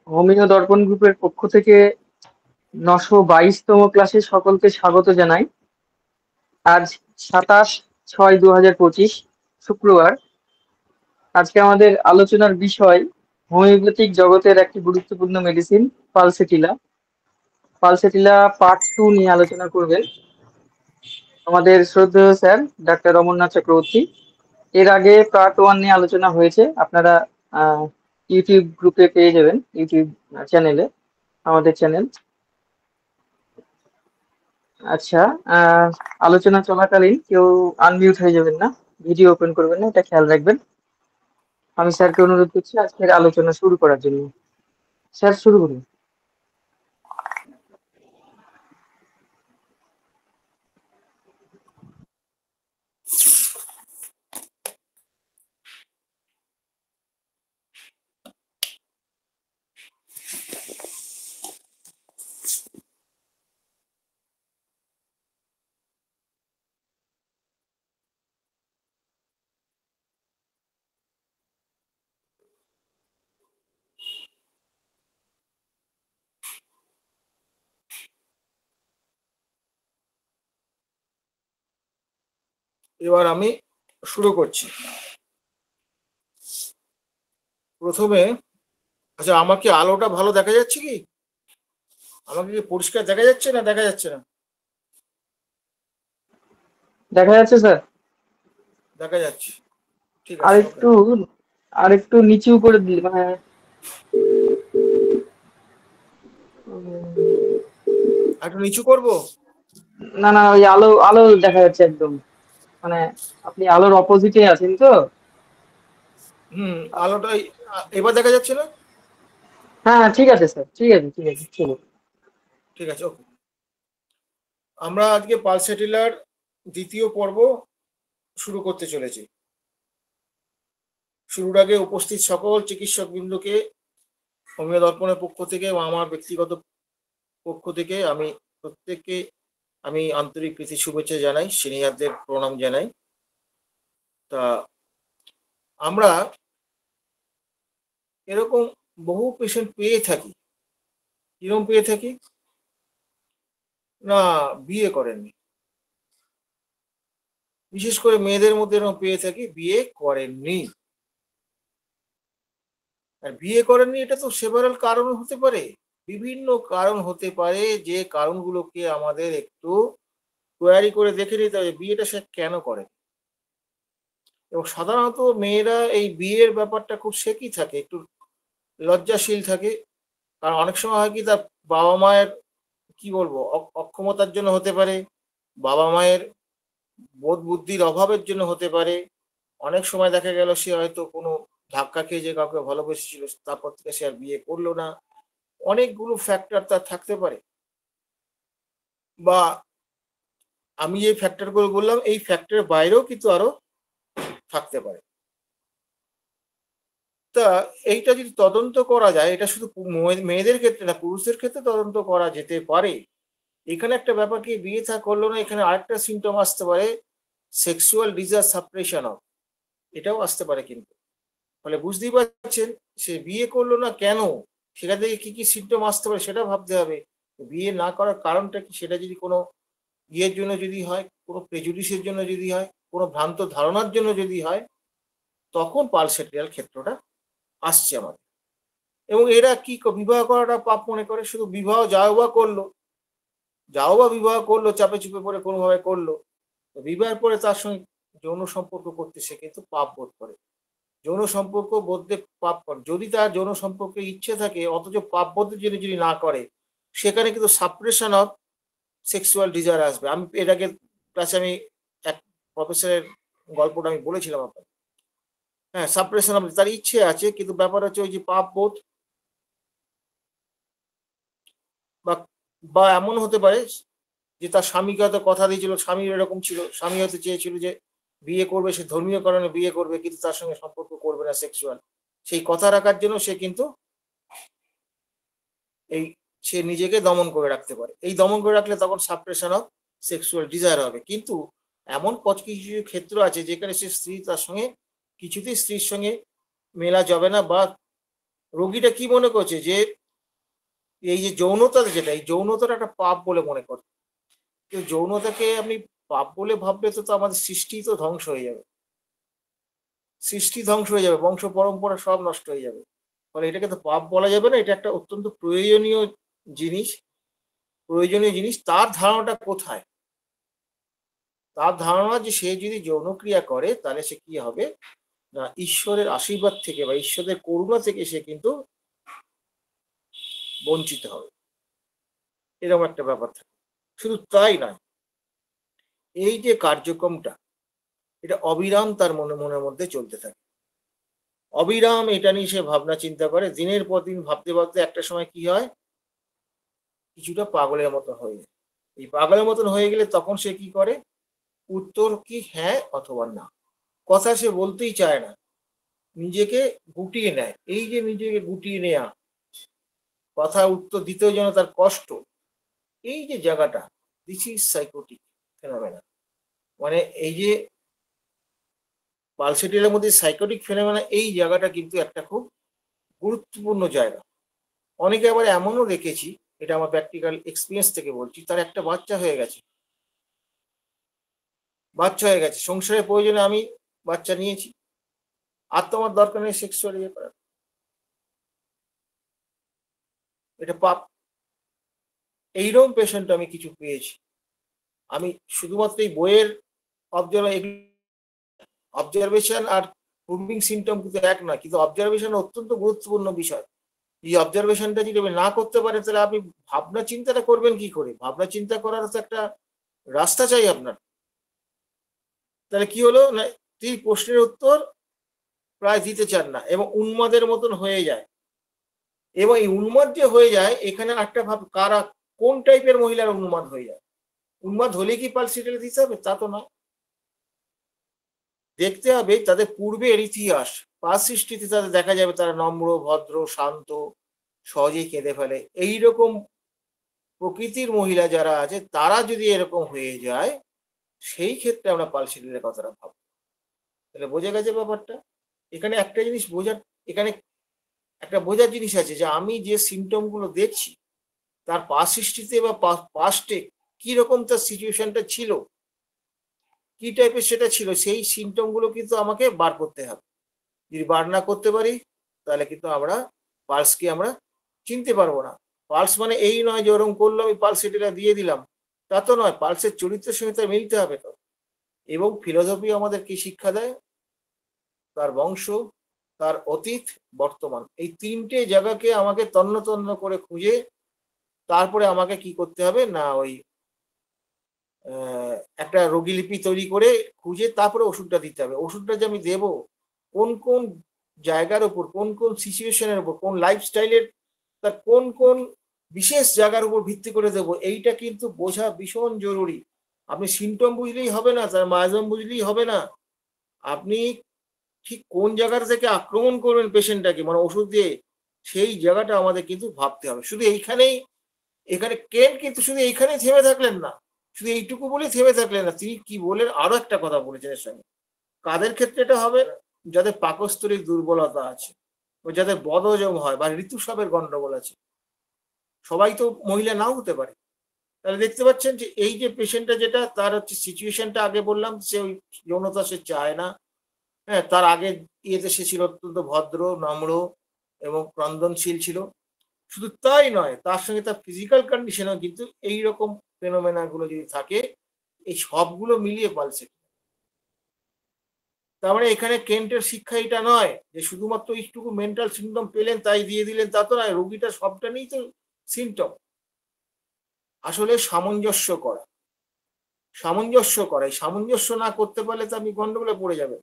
Homeo দর্পণ গ্রুপের পক্ষ থেকে 922তম ক্লাসে সকলকে স্বাগত জানাই। আজ 27/6/2025 শুক্রবার। আজকে আমাদের আলোচনার বিষয় হোমিওপ্যাথিক জগতের একটি গুরুত্বপূর্ণ মেডিসিন পালসেটিলা। পালসেটিলা পার্ট 2 নিয়ে আলোচনা করবেন আমাদের শ্রদ্ধেয় স্যার ডাক্তার অমরনাথ চক্রবর্তী। এর আগে পার্ট 1 নিয়ে আলোচনা হয়েছে, আপনারা ইউটিউব গ্রুপে পেয়ে যাবেন, ইউটিউব চ্যানেলে, আমাদের চ্যানেল। আচ্ছা, আলোচনা চলাকালীন কেউ আনমিউট হয়ে যাবেন না, ভিডিও ওপেন করবেন না, এটা খেয়াল রাখবেন। আমি স্যারকে অনুরোধ করছি আজকের আলোচনা শুরু করার জন্য। স্যার, শুরু করুন। এবার আমি শুরু করছি। প্রথমে, আচ্ছা, আমার কি আলোটা ভালো দেখা যাচ্ছে? কি আমাকে কি পরিষ্কার দেখা যাচ্ছে না দেখা যাচ্ছে না? দেখা যাচ্ছে স্যার। দেখা যাচ্ছে, ঠিক আর আছে, ওকে। একটু আর একটু নিচু করে দিলে মানে একটু নিচু করব? না না, ওই আলো আলো দেখা যাচ্ছে একদম, মানে আপনি আলোর অপোজিটে আছেন তো। আলোটা এবার দেখা যাচ্ছে না? হ্যাঁ, ঠিক আছে স্যার, ঠিক আছে, ঠিক আছে, চলো। ঠিক আছে, ওকে। আমরা আজকে পালসেটিলার দ্বিতীয় পর্ব শুরু করতে চলেছি। শুরুর আগে উপস্থিত সকল চিকিৎসক বিন্দুকে হোমিও দর্পণের পক্ষ থেকে এবং আমার ব্যক্তিগত পক্ষ থেকে আমি প্রত্যেককে আন্তরিক প্রীতি শুভেচ্ছা জানাই, সিনিয়রদের প্রণাম জানাই। তা আমরা এরকম বহু পেশেন্ট পেয়ে থাকি। কিরকম পেয়ে থাকি? না, বিয়ে করেননি। বিশেষ করে মেয়েদের মধ্যে এরকম পেয়ে থাকি, বিয়ে করেননি। আর বিয়ে করেননি, এটা তো সেভারাল কারণ হতে পারে, বিভিন্ন কারণ হতে পারে, যে কারণগুলোকে আমাদের একটু কোয়ারি করে দেখে নিতে হবে বিয়েটা সে কেন করে। এবং সাধারণত মেয়েরা এই বিয়ের ব্যাপারটা খুব শেকি থাকে, একটু লজ্জাশীল থাকে। কারণ অনেক সময় হয় কি, তার বাবা মায়ের, কি বলবো, অক্ষমতার জন্য হতে পারে, বাবা মায়ের বোধ বুদ্ধির অভাবের জন্য হতে পারে। অনেক সময় দেখা গেল সে হয়তো কোনো ধাক্কা খেয়ে যে কাউকে ভালোবেসেছিল, তারপর থেকে সে আর বিয়ে করলো না। অনেকগুলো ফ্যাক্টর তার থাকতে পারে। বা আমি যে ফ্যাক্টরগুলো বললাম, এই ফ্যাক্টরের বাইরেও কিন্তু আরো থাকতে পারে। তা এইটা যদি তদন্ত করা যায়, এটা শুধু মেয়েদের ক্ষেত্রে না, পুরুষদের ক্ষেত্রে তদন্ত করা যেতে পারে। এখানে একটা ব্যাপার কি, বিয়ে থা করলো না, এখানে আরেকটা সিমটম আসতে পারে, সেক্সুয়াল ডিজায়ার সাপ্রেশন অফ, এটাও আসতে পারে কিন্তু। ফলে বুঝতেই পারছেন, সে বিয়ে করলো না কেন, সেখান থেকে কি কি সিমটম আসতে পারে সেটা ভাবতে হবে। বিয়ে না করার কারণটা কি, সেটা যদি কোনো ইয়ের জন্য যদি হয়, কোনো প্রেজুডিসের জন্য যদি হয়, কোনো ভ্রান্ত ধারণার জন্য যদি হয়, তখন পালসেটিয়াল ক্ষেত্রটা আসছে আমাদের। এবং এরা কি বিবাহ করাটা পাপ মনে করে, শুধু বিবাহ বিবাহ করলো চাপে চুপে পড়ে কোনোভাবে করলো, বিবাহের পরে তার সঙ্গে যৌন সম্পর্ক করতে সে কিন্তু পাপ বোধ করে। যৌন সম্পর্ক বোধে পাপ করে, যদি তার যৌন সম্পর্কে ইচ্ছে থাকে অথচ পাপ বোধের জন্য যদি না করে, সেখানে কিন্তু সাপ্রেশন অফ সেক্সুয়াল ডিজায়ার আসবে। আমি এর আগে ক্লাসে আমি এক প্রফেসরের গল্পটা আমি বলেছিলাম আপনাকে। হ্যাঁ, সাপ্রেশন অফ, তার ইচ্ছে আছে কিন্তু ব্যাপার হচ্ছে ওই যে পাপ বোধ, বা বা এমন হতে পারে যে তার স্বামীকে হয়তো কথা দিয়েছিল, স্বামীর এরকম ছিল, স্বামী হয়তো চেয়েছিল যে বিয়ে করবে, সে ধর্মীয় কারণে বিয়ে করবে, কিন্তু তার সঙ্গে সম্পর্ক করবে না সেক্সুয়াল। সেই কথা রাখার জন্য সে কিন্তু এই সে নিজেকে দমন করে রাখতে পারে। এই দমন করে রাখলে তখন সাপ্রেশন অফ সেক্সুয়াল ডিজায়ার হবে। কিন্তু এমন কিছু ক্ষেত্র আছে যেখানে সে স্ত্রী তার সঙ্গে কিছুতেই স্ত্রীর সঙ্গে মেলা যাবে না, বা রোগীটা কি মনে করছে যে এই যে যৌনতা যেটা, এই যৌনতাটা একটা পাপ বলে মনে করে। কিন্তু যৌনতাকে আপনি পাপ বলে ভাবলে তো আমাদের সৃষ্টি তো ধ্বংস হয়ে যাবে। সৃষ্টি ধ্বংস হয়ে যাবে, বংশ পরম্পরা সব নষ্ট হয়ে যাবে। ফলে এটাকে তো পাপ বলা যাবে না, এটা একটা অত্যন্ত প্রয়োজনীয় জিনিস। প্রয়োজনীয় জিনিস, তার ধারণাটা কোথায়? তার ধারণা যে সে যদি যৌনক্রিয়া করে তাহলে সে কি হবে না, ঈশ্বরের আশীর্বাদ থেকে বা ঈশ্বরের করুণা থেকে সে কিন্তু বঞ্চিত হবে, এরকম একটা ব্যাপার থাকে। শুধু তাই নয়, এই যে কার্যক্রমটা, এটা অবিরাম তার মনের মধ্যে চলতে থাকে। অবিরাম এটা নিয়ে সে ভাবনা চিন্তা করে, দিনের পর দিন ভাবতে ভাবতে একটা সময় কি হয়, কিছুটা পাগলের মতো হয়ে যায়। এই পাগলের মতন হয়ে গেলে তখন সে কি করে, উত্তর কি হ্যাঁ অথবা না, কথা সে বলতেই চায় না, নিজেকে গুটিয়ে নেয়। এই যে নিজেকে গুটিয়ে নেয়া, কথা উত্তর দিতেও যেন তার কষ্ট, এই যে জায়গাটা, দিস ইজ সাইকোটিক ফেনোমেনা। মানে এই যে পালসেটিয়ার মধ্যে সাইকোটিক ফেনোমেনা, এই জায়গাটা কিন্তু একটা খুব গুরুত্বপূর্ণ জায়গা। অনেকে আবার এমনও দেখেছি, এটা আমার প্র্যাকটিক্যাল এক্সপিরিয়েন্স থেকে বলছি, তার একটা বাচ্চা হয়ে গেছে, সংসারের প্রয়োজনে আমি বাচ্চা নিয়েছি, আর তোমার দরকার নেই সেক্সুয়াল ইয়ে করার, এটা পাপ। এইরকম পেশেন্ট আমি কিছু পেয়েছি। আমি শুধুমাত্র এই বইয়ের অবজারভেশন আর প্রুভিং সিমটম কিন্তু এক নয়, কিন্তু অবজারভেশন অত্যন্ত গুরুত্বপূর্ণ বিষয়। এই অবজারভেশনটা যদি আপনি না করতে পারেন তাহলে আপনি ভাবনা চিন্তাটা করবেন কি করে? ভাবনা চিন্তা করার তো একটা রাস্তা চাই আপনার। তাহলে কি হলো না, তিনি প্রশ্নের উত্তর প্রায় দিতে চান না এবং উন্মাদের মতন হয়ে যায়। এবং এই উন্মাদ যে হয়ে যায়, এখানে একটা ভাব, কারা কোন টাইপের মহিলার উন্মাদ হয়ে যায়? উন্মাদ হলে কি পালসিটাল দিতে হবে? তা তো নয়। দেখতে হবে তাদের পূর্বের ইতিহাস, পাল সৃষ্টিতে তাদের দেখা যাবে তারা নম্র, ভদ্র, শান্ত, সহজেই কেঁদে ফেলে। এইরকম প্রকৃতির মহিলা যারা আছে তারা যদি এরকম হয়ে যায়, সেই ক্ষেত্রে আমরা পালসিটালের কথাটা ভাববো। তাহলে বোঝা গেছে ব্যাপারটা। এখানে একটা জিনিস বোঝার, এখানে একটা বোঝার জিনিস আছে যে আমি যে সিমটম গুলো দেখছি, তার পাস হিস্ট্রিতে বা পাস্টে কি রকম তার সিচুয়েশনটা ছিল, কি টাইপের সেটা ছিল, সেই সিমটম গুলো কিন্তু আমাকে বার করতে হবে। যদি বার না করতে পারি তাহলে কিন্তু আমরা পালসকে আমরা চিনতে পারবো না। পালস মানে এই নয় যে ওরকম করলো আমি পালস এটা দিয়ে দিলাম, তা তো নয়। পালসের চরিত্রের সঙ্গে তার মিলতে হবে তো। এবং ফিলোসফি আমাদের কি শিক্ষা দেয়, তার বংশ, তার অতীত, বর্তমান, এই তিনটে জায়গাকে আমাকে তন্ন তন্ন করে খুঁজে তারপরে আমাকে কি করতে হবে না, ওই একটা রোগীলিপি তৈরি করে খুঁজে তারপরে ওষুধটা দিতে হবে। ওষুধটা যে আমি দেবো কোন কোন জায়গার উপর, কোন কোন সিচুয়েশনের উপর, কোন লাইফস্টাইলের, তার কোন কোন বিশেষ জায়গার উপর ভিত্তি করে দেবো, এইটা কিন্তু বোঝা ভীষণ জরুরি। আপনি সিমটম বুঝলেই হবে না, তার মায়াজম বুঝলেই হবে না। আপনি ঠিক কোন জায়গাটা থেকে আক্রমণ করবেন পেশেন্টটাকে, মানে ওষুধ দিয়ে, সেই জায়গাটা আমাদের কিন্তু ভাবতে হবে। শুধু এইখানেই, এখানে কেন কিন্তু শুধু এইখানেই থেমে থাকলেন না, শুধু এইটুকু বলে থেমে থাকলেন না, তিনি কি বলেন আরো একটা কথা বলেছেন এর সঙ্গে। কাদের ক্ষেত্রে এটা হবে? যাদের পাকস্থলীর দুর্বলতা আছে, ও যাদের বদহজম হয় বা ঋতুস্রাবের গন্ডগোল আছে। সবাই তো মহিলা নাও হতে পারে। তাহলে দেখতে পাচ্ছেন যে এই যে পেশেন্টটা, যেটা তার হচ্ছে সিচুয়েশনটা, আগে বললাম সে ওই যৌনতা সে চায় না। হ্যাঁ, তার আগে ইয়েতে সে ছিল অত্যন্ত ভদ্র, নম্র এবং ক্রন্দনশীল ছিল। শুধু তাই নয়, তার সঙ্গে তার ফিজিক্যাল কন্ডিশনও কিন্তু এইরকম ফেনোমেনা গুলো যদি থাকে, এই সবগুলো মিলিয়ে পালসে। তার মানে এখানে কেন্টের শিক্ষা এটা নয় যে শুধুমাত্র একটুকু মেন্টাল সিমটম পেলেন তাই দিয়ে দিলেন, তা তো নয়। রোগীটা সবটা নিয়েই তো সিমটম। আসলে সামঞ্জস্য করা, এই সামঞ্জস্য না করতে পারলে তো আপনি গন্ডগোলে পড়ে যাবেন।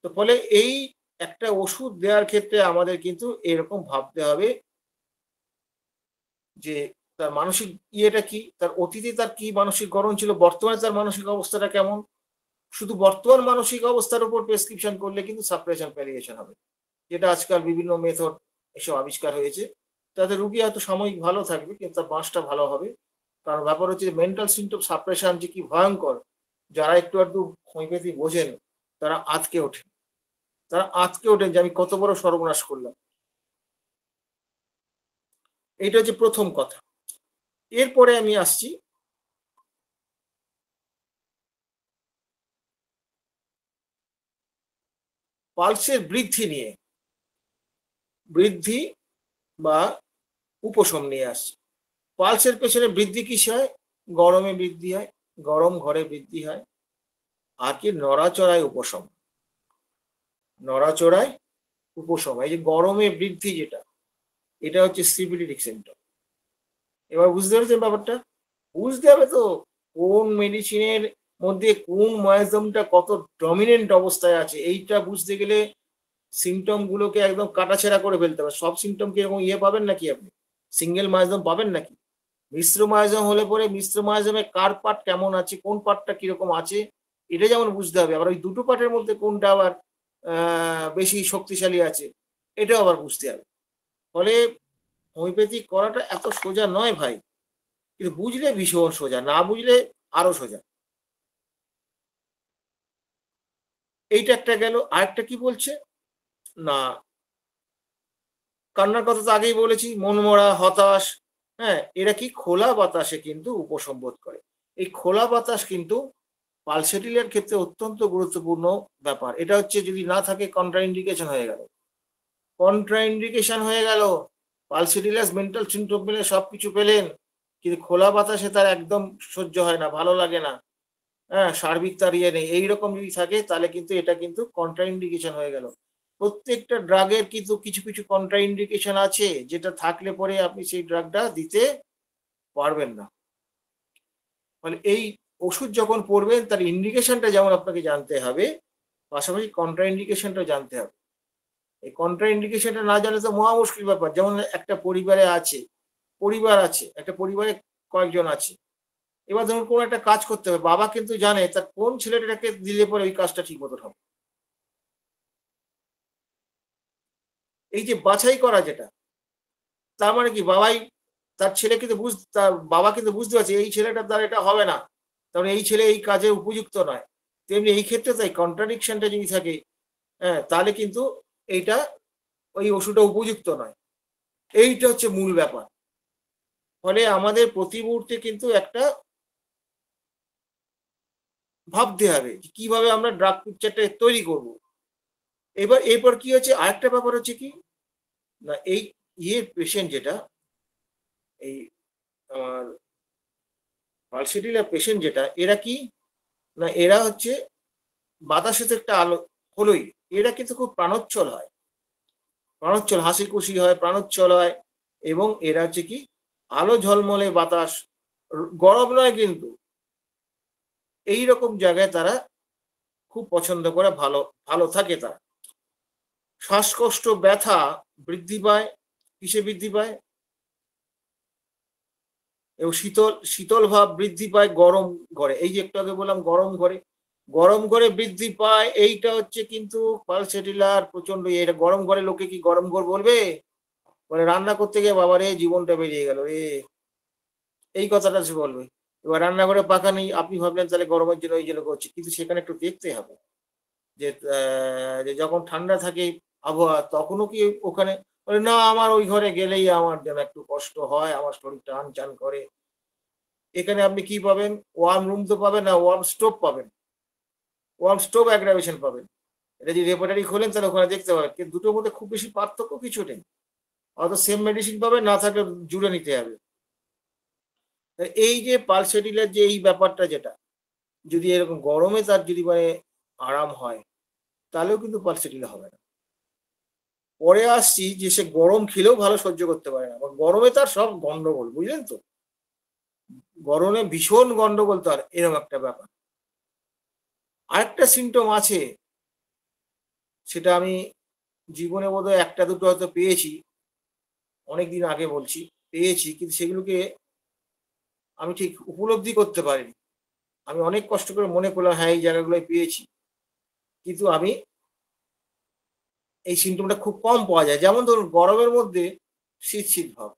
তো ফলে এই একটা ওষুধ দেওয়ার ক্ষেত্রে আমাদের কিন্তু এরকম ভাবতে হবে যে তার মানসিক ইয়েটা কি, তার অতীতে তার কি মানসিক গড়ন ছিল, বর্তমানে তার মানসিক অবস্থাটা কেমন। শুধু বর্তমান মানসিক অবস্থার উপর প্রেসক্রিপশন করলে কিন্তু সাপ্রেশন প্যালিয়েশন হবে, যেটা আজকাল বিভিন্ন মেথড এসব আবিষ্কার হয়েছে। তাদের রুগী হয়তো সাময়িক ভালো থাকবে কিন্তু তার বাঁচটা ভালো হবে। কারণ ব্যাপার হচ্ছে মেন্টাল সিমটম সাপ্রেশন যে কি ভয়ঙ্কর, যারা একটু একটু হোমিওপ্যাথি বোঝেন তারা আঁতকে ওঠেন, যে আমি কত বড় সর্বনাশ করলাম। এইটা হচ্ছে প্রথম কথা। এরপরে আমি আসছি পালসের বৃদ্ধি নিয়ে, বৃদ্ধি বা উপশম নিয়ে আসছি। পালসের পেছনে বৃদ্ধি কিসে হয়? গরমে বৃদ্ধি হয়, গরম ঘরে বৃদ্ধি হয়, আর কি নড়াচড়ায় উপশম। নড়াচড়ায় উপশম, এই যে গরমে বৃদ্ধি যেটা, এটা হচ্ছে সিফিলিটিক সিমটম। এবার বুঝতে পেরেছেন ব্যাপারটা? বুঝতে হবে তো কোন মেডিসিনের মধ্যে কোন ময়াজমটা কত ডমিনেন্ট অবস্থায় আছে, এইটা বুঝতে গেলে সিমটম গুলোকে একদম কাটাছেড়া করে ফেলতে হবে। সব সিমটম কি এরকম পাবেন নাকি আপনি? সিঙ্গেল মায়াজম পাবেন নাকি? মিশ্র মায়াজম হলে পরে মিশ্র মায়াজমে কার পার্ট কেমন আছে, কোন পার্টটা কিরকম আছে, এটা যেমন বুঝতে হবে। আবার ওই দুটো পার্টের মধ্যে কোনটা আবার বেশি শক্তিশালী আছে, এটাও আবার বুঝতে হবে। ফলে হোমিওপ্যাথি করাটা এত সোজা নয় ভাই, কিন্তু বুঝলে ভীষণ সোজা, না বুঝলে আরো সোজা। এইটা একটা গেল। আরেকটা কি বলছে না, কান্নার কথা তো আগেই বলেছি, মনমরা, হতাশ, হ্যাঁ, এরা কি খোলা বাতাসে কিন্তু উপসম্বোধ করে। এই খোলা বাতাস কিন্তু পালসেটিলের ক্ষেত্রে অত্যন্ত গুরুত্বপূর্ণ ব্যাপার। এটা হচ্ছে যদি না থাকে কন্ট্রাইন্ডিকেশন হয়ে গেল, কন্ট্রাইন্ডিকেশন হয়ে গেল। পালসেটিলাস মেন্টাল সিমটম পেলে সবকিছু পেলেন, কিন্তু খোলা বাতাসে তার একদম সহ্য হয় না, ভালো লাগে না, হ্যাঁ, সার্বিক তার ইয়ে নেই, এইরকম যদি থাকে তাহলে কিন্তু এটা কিন্তু কন্ট্রাইন্ডিকেশন হয়ে গেল। প্রত্যেকটা ড্রাগের কিন্তু কিছু কিছু কন্ট্রাইন্ডিকেশন আছে, যেটা থাকলে পরে আপনি সেই ড্রাগটা দিতে পারবেন না। মানে এই ওষুধ যখন পড়বেন তার ইন্ডিকেশনটা যেমন আপনাকে জানতে হবে, পাশাপাশি কন্ট্রাইন্ডিকেশনটা জানতে হবে। এই কন্ট্রাইন্ডিকেশনটা না জানলে তো মহা মুশকিল ব্যাপার। যেমন একটা পরিবারে আছে, পরিবার আছে, একটা পরিবারে কয়েকজন আছে। এবার ধরুন কোনো একটা কাজ করতে হবে, বাবা কিন্তু জানে তার কোন ছেলেটাকে দিলে পরে ওই কাজটা ঠিক মতন হবে। এই যে বাছাই করা যেটা, তার মানে কি বাবাই তার ছেলে কিন্তু তার বাবা কিন্তু বুঝতে পারছে এই ছেলেটার দ্বারা এটা হবে না, তার মানে এই ছেলে এই কাজে উপযুক্ত নয়। তেমনি এই ক্ষেত্রে তাই কন্ট্রাডিকশনটা যদি থাকে, হ্যাঁ, তাহলে কিন্তু এইটা ওই ওষুধটা উপযুক্ত নয়। এইটা হচ্ছে মূল ব্যাপার। ফলে আমাদের প্রতি মুহূর্তে কিন্তু একটা ভাবতে হবে যে কিভাবে আমরা ড্রাগ পিকচারটা তৈরি করব। এরপর কি হচ্ছে, আরেকটা ব্যাপার হচ্ছে কি না, এই পেশেন্ট যেটা, এই আমার পালসেটিলা পেশেন্ট যেটা, এরা কি না, এরা হচ্ছে বাতাসে তো একটা আলো হলোই, এরা কিন্তু খুব প্রাণোচ্ছল হয়, প্রাণোচ্ছল হাসি খুশি হয়, প্রাণোচ্ছল হয়, এবং এরা হচ্ছে কি আলো ঝলমলে বাতাস, গরম নয় কিন্তু, এই রকম জায়গায় তারা খুব পছন্দ করে, ভালো ভালো থাকে তারা। শ্বাসকষ্ট, ব্যথা বৃদ্ধি পায়, কিসে বৃদ্ধি পায়? এবং শীতল শীতল ভাব বৃদ্ধি পায় গরম ঘরে। এই যে একটু আগে বললাম গরম ঘরে, গরম ঘরে বৃদ্ধি পায়। এইটা হচ্ছে কিন্তু পালসেটিলার প্রচন্ড। এটা গরম ঘরে লোকে কি গরম ঘর বলবে? মানে রান্না করতে গিয়ে বাবা রে জীবনটা বেরিয়ে গেল রে, এই কথাটা সে বলবে। এবার রান্নাঘরে পাখা নেই, আপনি ভাবলেন তাহলে গরমের জন্য ওই জন্য করছে, কিন্তু সেখানে একটু দেখতে হবে যে যে যখন ঠান্ডা থাকে আবহাওয়া, তখনও কি ওখানে বলে, না আমার ওই ঘরে গেলেই আমার যেন একটু কষ্ট হয়, আমার শরীর টান চান করে। এখানে আপনি কি পাবেন? ওয়ার্ম রুম তো পাবেন না, ওয়ার্ম স্টোভ পাবেন, ওয়ার্ম স্টোভ অ্যাগ্রাভেশন পাবেন। এটা যদি রেপার্টারি খোলেন তাহলে ওখানে দেখতে পাবেন, কিন্তু দুটোর মধ্যে খুব বেশি পার্থক্য কিছু নেই। হয়তো সেম মেডিসিন পাবেন, না থাকলে জুড়ে নিতে হবে। এই যে পালসেটিলার যে এই ব্যাপারটা যেটা, যদি এরকম গরমে তার যদি মানে আরাম হয়, তাহলেও কিন্তু পালসেটিলা হবে না। পরে আসছি যে সে গরম খেলেও ভালো সহ্য করতে পারে না, বা গরমে তার সব গন্ডগোল, বুঝলেন তো? গরমে ভীষণ গন্ডগোল তার, এরকম একটা ব্যাপার। আরেকটা সিমটম আছে, সেটা আমি জীবনে বোধহয় একটা দুটো হয়তো পেয়েছি, অনেকদিন আগে বলছি, পেয়েছি, কিন্তু সেগুলোকে আমি ঠিক উপলব্ধি করতে পারিনি। আমি অনেক কষ্ট করে মনে করলাম হ্যাঁ এই জায়গাগুলোয় পেয়েছি, কিন্তু আমি এই সিমটমটা খুব কম পাওয়া যায়। যেমন ধরুন গরমের মধ্যে শীত শীত ভাব,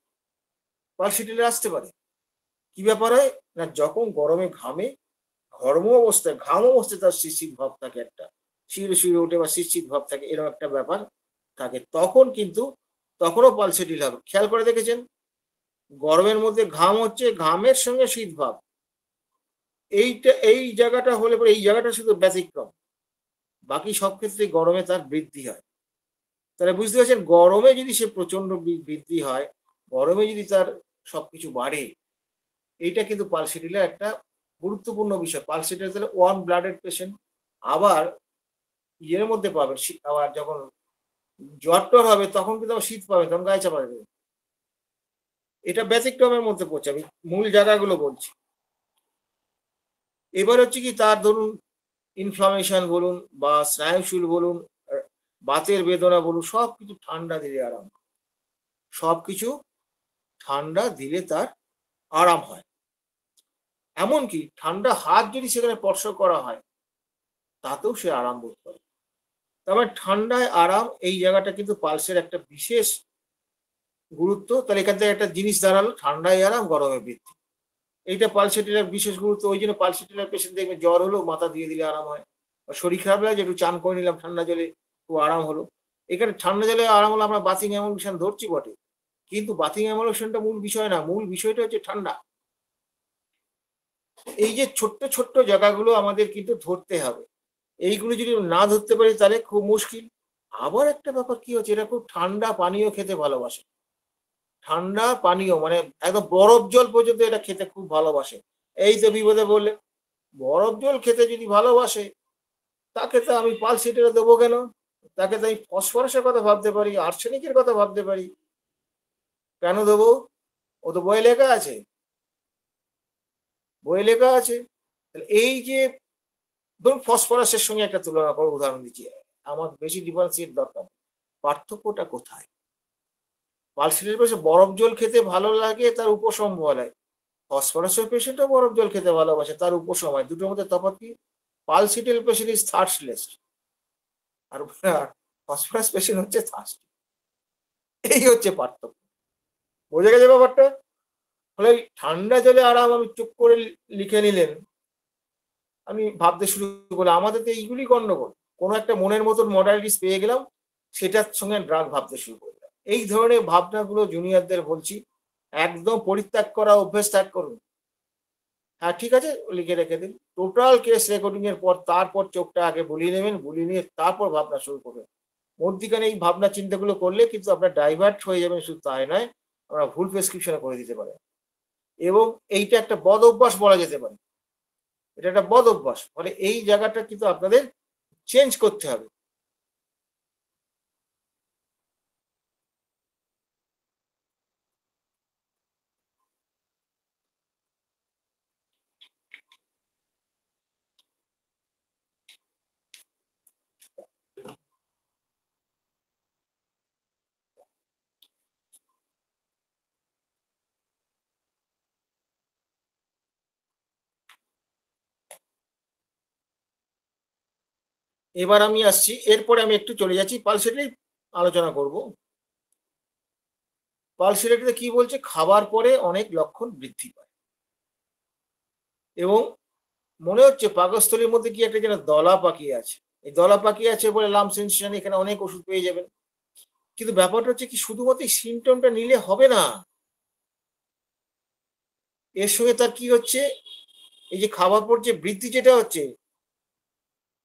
পালসেটিলা আসতে পারে। কি ব্যাপার হয় না, যখন গরমে ঘামে, ঘাম অবস্থায় তার শীত শীত ভাব থাকে, একটা শিউরে শিউরে ওঠে বা শীত শীত ভাব থাকে, এরকম একটা ব্যাপার থাকে, তখন কিন্তু তখনও পালসেটিলা হবে। খেয়াল করে দেখেছেন? গরমের মধ্যে ঘাম হচ্ছে, ঘামের সঙ্গে শীত ভাব, এই জায়গাটা হলে পরে এই জায়গাটা শুধু ব্যতিক্রম, বাকি সব ক্ষেত্রে গরমে তার বৃদ্ধি হয়। তাহলে বুঝতে পারছেন, গরমে যদি সে প্রচন্ড বৃদ্ধি হয়, গরমে যদি তার সবকিছু বাড়ে, এইটা কিন্তু পালসিটিলার একটা গুরুত্বপূর্ণ বিষয়। পালসিটিলা তাহলে ওয়ার্ম ব্লাডেড পেশেন্ট। আবার ইয়ের মধ্যে পাবেন, আবার যখন জ্বর টর হবে তখন কিন্তু আবার শীত পাবে, তখন গায়ে চাপা দেবে। এটা ব্যতিক্রমের মধ্যে পড়ছে, আমি মূল জায়গাগুলো বলছি। এবার হচ্ছে কি, তার ধরুন ইনফ্লামেশন বলুন বা স্নায়ুশূল বলুন, বাতের বেদনা বলুন, সবকিছু ঠান্ডা দিলে আরাম, সবকিছু ঠান্ডা দিলে তার আরাম হয়। এমনকি ঠান্ডা হাত যদি সেখানে স্পর্শ করা হয় তাতেও সে আরাম বোধ করে। তারপরে ঠান্ডায় আরাম, এই জায়গাটা কিন্তু পালসের একটা বিশেষ গুরুত্ব। তাহলে এখান থেকে একটা জিনিস দাঁড়ালো, ঠান্ডায় আরাম, গরমে বৃদ্ধি। এইটা পালসেটিলার বিশেষ গুরুত্ব। ওই জন্য পালসেটিলার পেশেন্ট দেখবেন জ্বর হলো মাথা দিয়ে দিলে আরাম হয়, বা শরীর খারাপ লাগে একটু চান করে নিলাম ঠান্ডা জলে, খুব আরাম হলো। এখানে ঠান্ডা জলে আরাম হলো, আমরা বাথিং এমোশন ধরছি বটে, কিন্তু বাথিং এমোশনটা মূল বিষয় না, মূল বিষয়টা হচ্ছে ঠান্ডা। এই যে ছোট্ট ছোট্ট জায়গাগুলো আমাদের কিন্তু ধরতে হবে, এইগুলো যদি না ধরতে পারি তাহলে খুব মুশকিল। আবার একটা ব্যাপার কি হচ্ছে, এরা খুব ঠান্ডা পানীয় খেতে ভালোবাসে, ঠান্ডা পানীয় মানে একদম বরফ জল পর্যন্ত এটা খেতে খুব ভালোবাসে। এই তো বিপদে বললে, বরফ জল খেতে যদি ভালোবাসে, তাকে তো আমি পালসিটিলা দেবো কেন? তাকে তো আমি ফসফরাসের কথা ভাবতে পারি, আর্সেনিকের কথা ভাবতে পারি, কেন দেবো? ও তো বইয়ে লেখা আছে, বইয়ে লেখা আছে। এই যে ধরুন ফসফরাসের সঙ্গে একটা তুলনা করে উদাহরণ দিচ্ছি, আমার বেশি ডিফারেন্সিয়েট দরকার, পার্থক্যটা কোথায়? পালসিটির পেশেন্ট বরফ জল খেতে ভালো লাগে, তার উপশম বলে। ফসফরাসের পেশেন্টও বরফ জল খেতে ভালোবাসে, তার উপশম হয়। দুটোর মধ্যে তফাৎ কি? পালসিটিল পেশেন্ট ইজ থার্স্টলেস, আর ফসফরাস পেশেন্ট হচ্ছে থার্স্ট। এই হচ্ছে পার্থক্য। বোঝা গেছে ব্যাপারটা? ফলে ঠান্ডা জলে আরাম আমি চুপ করে লিখে নিলেন, আমি ভাবতে শুরু করলাম, আমাদের তো এইগুলি গন্ডগোল। কোনো একটা মনের মতন মডালিটিস পেয়ে গেলাম, সেটার সঙ্গে ড্রাগ ভাবতে শুরু করলাম। এই ধরনের ভাবনাগুলো জুনিয়রদের বলছি, একদম পরিত্যাগ করা অভ্যেস ত্যাগ করুন। হ্যাঁ ঠিক আছে, লিখে রেখে দিন। টোটাল কেস রেকর্ডিং এর পর তারপর চোখটা আগে বুলিয়ে নেবেন, বুলিয়ে নিয়ে তারপর ভাবনা শুরু করবেন। মধ্যিখানে এই ভাবনা চিন্তাগুলো করলে কিন্তু আপনার ডাইভার্ট হয়ে যাবেন, শুধু তাই নয়, আমরা ভুল প্রেসক্রিপশনে করে দিতে পারে। এবং এইটা একটা বদ অভ্যাস বলা যেতে পারে, এটা একটা বদ অভ্যাস। ফলে এই জায়গাটা কিন্তু আপনাদের চেঞ্জ করতে হবে। এবার আমি আসছি, এরপরে আমি একটু চলে যাচ্ছি পালসেটারি আলোচনা করব। পালসেটারিতে কি বলছে? খাবার পরে অনেক লক্ষণ বৃদ্ধি পায়, এবং মনে হচ্ছে পাকস্থলীর মধ্যে কি একটা যেন দলা পাকিয়ে আছে। এই দলা পাকিয়ে আছে বলে লাম সেন্সেশন, এখানে অনেক ওষুধ পেয়ে যাবেন। কিন্তু ব্যাপারটা হচ্ছে কি, শুধুমাত্র সিমটমটা নিলে হবে না, এর সঙ্গে তার কি হচ্ছে, এই যে খাবার পর যে বৃদ্ধি যেটা হচ্ছে,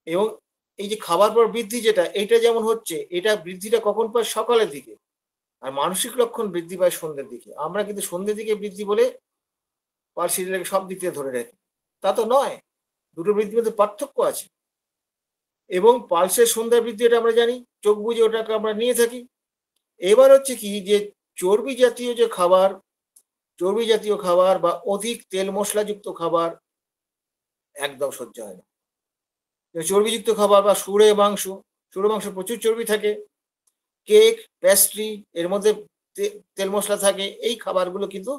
এবং এই যে খাবার পর বৃদ্ধি যেটা, এটা যেমন হচ্ছে, এটা বৃদ্ধিটা কখন পায়? সকালের দিকে। আর মানসিক লক্ষণ বৃদ্ধি পায় সন্ধ্যের দিকে। আমরা কিন্তু সন্ধ্যের দিকে বৃদ্ধি বলে পালসিটিলাকে সব দিক থেকে ধরে রাখি, তা তো নয়। দুটো বৃদ্ধির মধ্যে পার্থক্য আছে। এবং পালসের সন্ধ্যার বৃদ্ধি এটা আমরা জানি, চোখ বুঝে ওটাকে আমরা নিয়ে থাকি। এবার হচ্ছে কি, যে চর্বি জাতীয় যে খাবার, চর্বি জাতীয় খাবার বা অধিক তেল মশলাযুক্ত খাবার একদম সহ্য হয় না। চর্বিযুক্ত খাবার বা সুরে মাংস, সুরে মাংস প্রচুর চর্বি থাকে, কেক, প্যাস্ট্রি, এর মধ্যে তেল মশলা থাকে, এই খাবারগুলো কিন্তু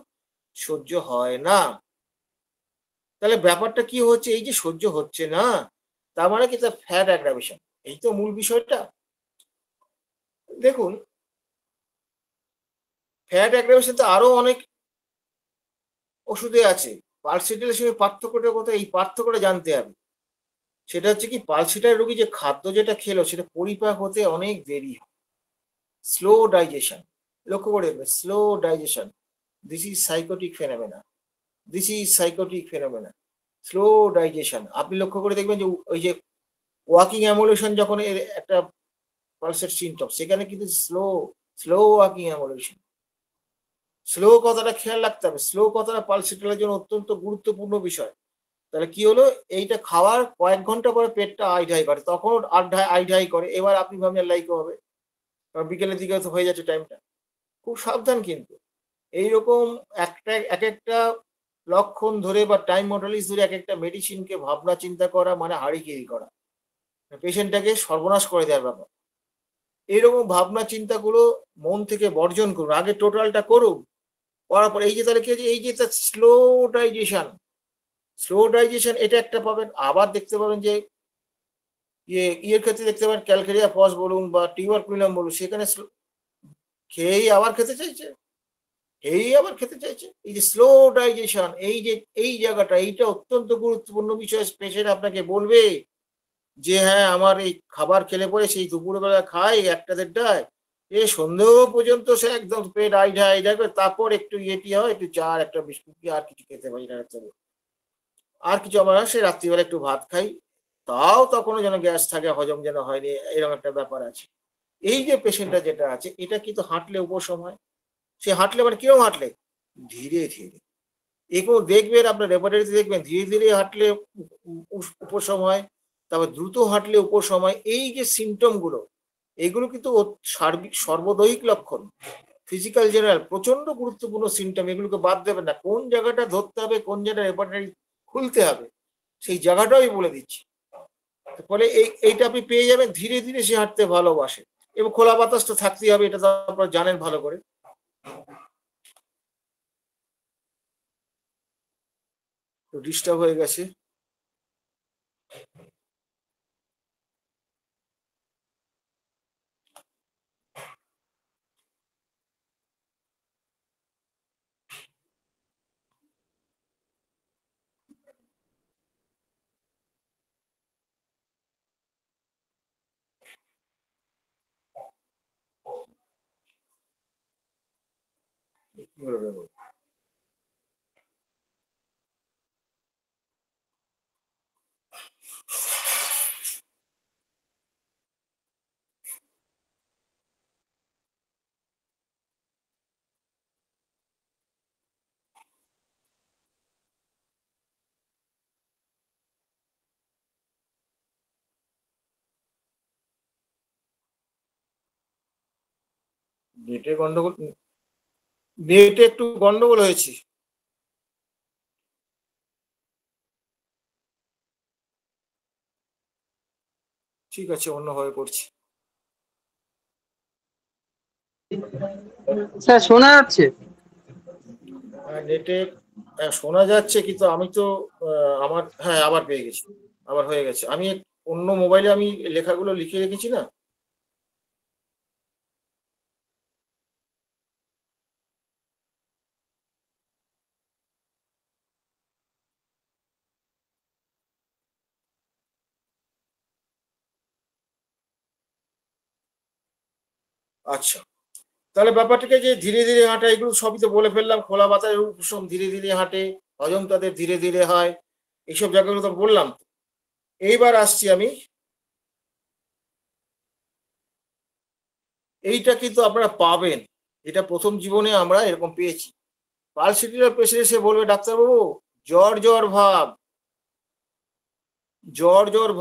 সহ্য হয় না। তাহলে ব্যাপারটা কি হচ্ছে, এই যে সহ্য হচ্ছে না, তার মানে কি? তার ফ্যাট অ্যাগ্রাভেশন, এই তো মূল বিষয়টা। দেখুন, ফ্যাট অ্যাগ্রাভেশন তো আরো অনেক ওষুধে আছে। পালসিটালের সঙ্গে পার্থক্যটা কোথায়? এই পার্থক্যটা জানতে হবে। সেটা হচ্ছে কি, পালসিটাল রোগী যে খাদ্য যেটা খেলো সেটা পরিপাক হতে অনেক দেরি হয়, স্লো ডাইজেশন। লক্ষ্য করে দেখবে, slow digestion, this is psychotic phenomena, slow digestion. আপনি লক্ষ্য করে দেখবেন যে ওই যে ওয়াকিং অ্যামোলেশন যখন এর একটা পালসের সিমটম, সেখানে কিন্তু স্লো ওয়াকিং অ্যামোলেশন। স্লো কথাটা খেয়াল রাখতে হবে, স্লো কথাটা পালসেটের জন্য অত্যন্ত গুরুত্বপূর্ণ বিষয়। তাহলে কি হলো, এইটা খাওয়ার কয়েক ঘন্টা পরে পেটটা আইঢাই করে, তখন আইঢাই করে। এবার আপনি ভাবলেন লাইকো হবে, কারণ বিকেলের দিকে তো হয়ে যাচ্ছে টাইমটা। খুব সাবধান কিন্তু এইরকম এক একটা লক্ষণ ধরে বা টাইম মডেলিস ধরে এক একটা মেডিসিনকে ভাবনা চিন্তা করা মানে হাড়িকিরি করা, পেশেন্টটাকে সর্বনাশ করে দেওয়ার ব্যাপার। এইরকম ভাবনা চিন্তাগুলো মন থেকে বর্জন করুন, আগে টোটালটা করুন। করার পর এই যে তাহলে কি হচ্ছে, এই যে স্লো ডাইজেশন এটা একটা পাবেন। আবার দেখতে পাবেন যে ইয়ের ক্ষেত্রে দেখতে পাবেন ক্যালকেরিয়া ফস বলুন বা টিউবারকুলাম বলুন, সেখানে খেয়েই আবার খেতে চাইছে, এই যে স্লো ডাইজেশন, এই যে এই জায়গাটা, এইটা অত্যন্ত গুরুত্বপূর্ণ বিষয়। পেশেন্ট আপনাকে বলবে যে হ্যাঁ আমার এই খাবার খেলে পরে সেই দুপুরবেলা খাই 1টা-1:30টায়, সন্ধ্যেও পর্যন্ত সে একদম পেট আইঢা করে, তারপর একটু ইয়েটি হয়, একটু চা আর একটা বিস্কুট কি আর কিছু খেতে পারি না, আর কিছু আমার সে রাত্রিবেলা একটু ভাত খাই, তাও তখনও যেন গ্যাস থাকে, হজম যেন হয়নি, এরকম একটা ব্যাপার আছে। এই যে পেশেন্টটা যেটা আছে, এটা কিন্তু হাঁটলে উপশম হয়। সে হাঁটলে মানে কিরকম হাঁটলে, ধীরে ধীরে। এগুলো দেখবেন আপনার রেপার্টারিতে দেখবেন, ধীরে ধীরে হাঁটলে উপশম হয়, তারপর দ্রুত হাঁটলে উপশম হয়। এই যে সিমটম গুলো, এগুলো কিন্তু সার্বিক সর্বদৈহিক লক্ষণ, ফিজিক্যাল জেনারেল প্রচন্ড গুরুত্বপূর্ণ সিমটম। এগুলোকে বাদ দেবেন না, কোন জায়গাটা ধরতে হবে, কোন জায়গাটা রেপার্টারি খুলতে হবে, সেই জায়গাটাও আমি বলে দিচ্ছি। ফলে এইটা আপনি পেয়ে যাবেন। ধীরে ধীরে সে হাঁটতে ভালোবাসে, এবং খোলা বাতাস তো থাকতেই হবে, এটা তো আপনারা জানেন ভালো করে। তো ডিস্টার্ব হয়ে গেছে। নেটে গন্ডগোল, নেটে একটু গন্ডগোল হয়েছে। ঠিক আছে, অন্যভাবে করছি। স্যার শোনা যাচ্ছে? নেটে শোনা যাচ্ছে, কিন্তু আমি তো আমার হ্যাঁ আবার পেয়ে গেছি, আবার হয়ে গেছে। আমি অন্য মোবাইলে আমি লেখাগুলো লিখে রেখেছি না। আচ্ছা, তাহলে ব্যাপারটাকে যে ধীরে ধীরে হাঁটা, এগুলো সবই তো বলে ফেললাম। খোলা বাতাসের উপশম, ধীরে ধীরে হাঁটে, হজম তাদের ধীরে ধীরে হয়, এইসব জায়গাগুলো তো বললাম। এইবার আসছি আমি, এইটা কিন্তু আপনারা পাবেন, এটা প্রথম জীবনে আমরা এরকম পেয়েছি। পালসিটির পেশেন্ট এসে বলবে ডাক্তারবাবু জ্বর জ্বর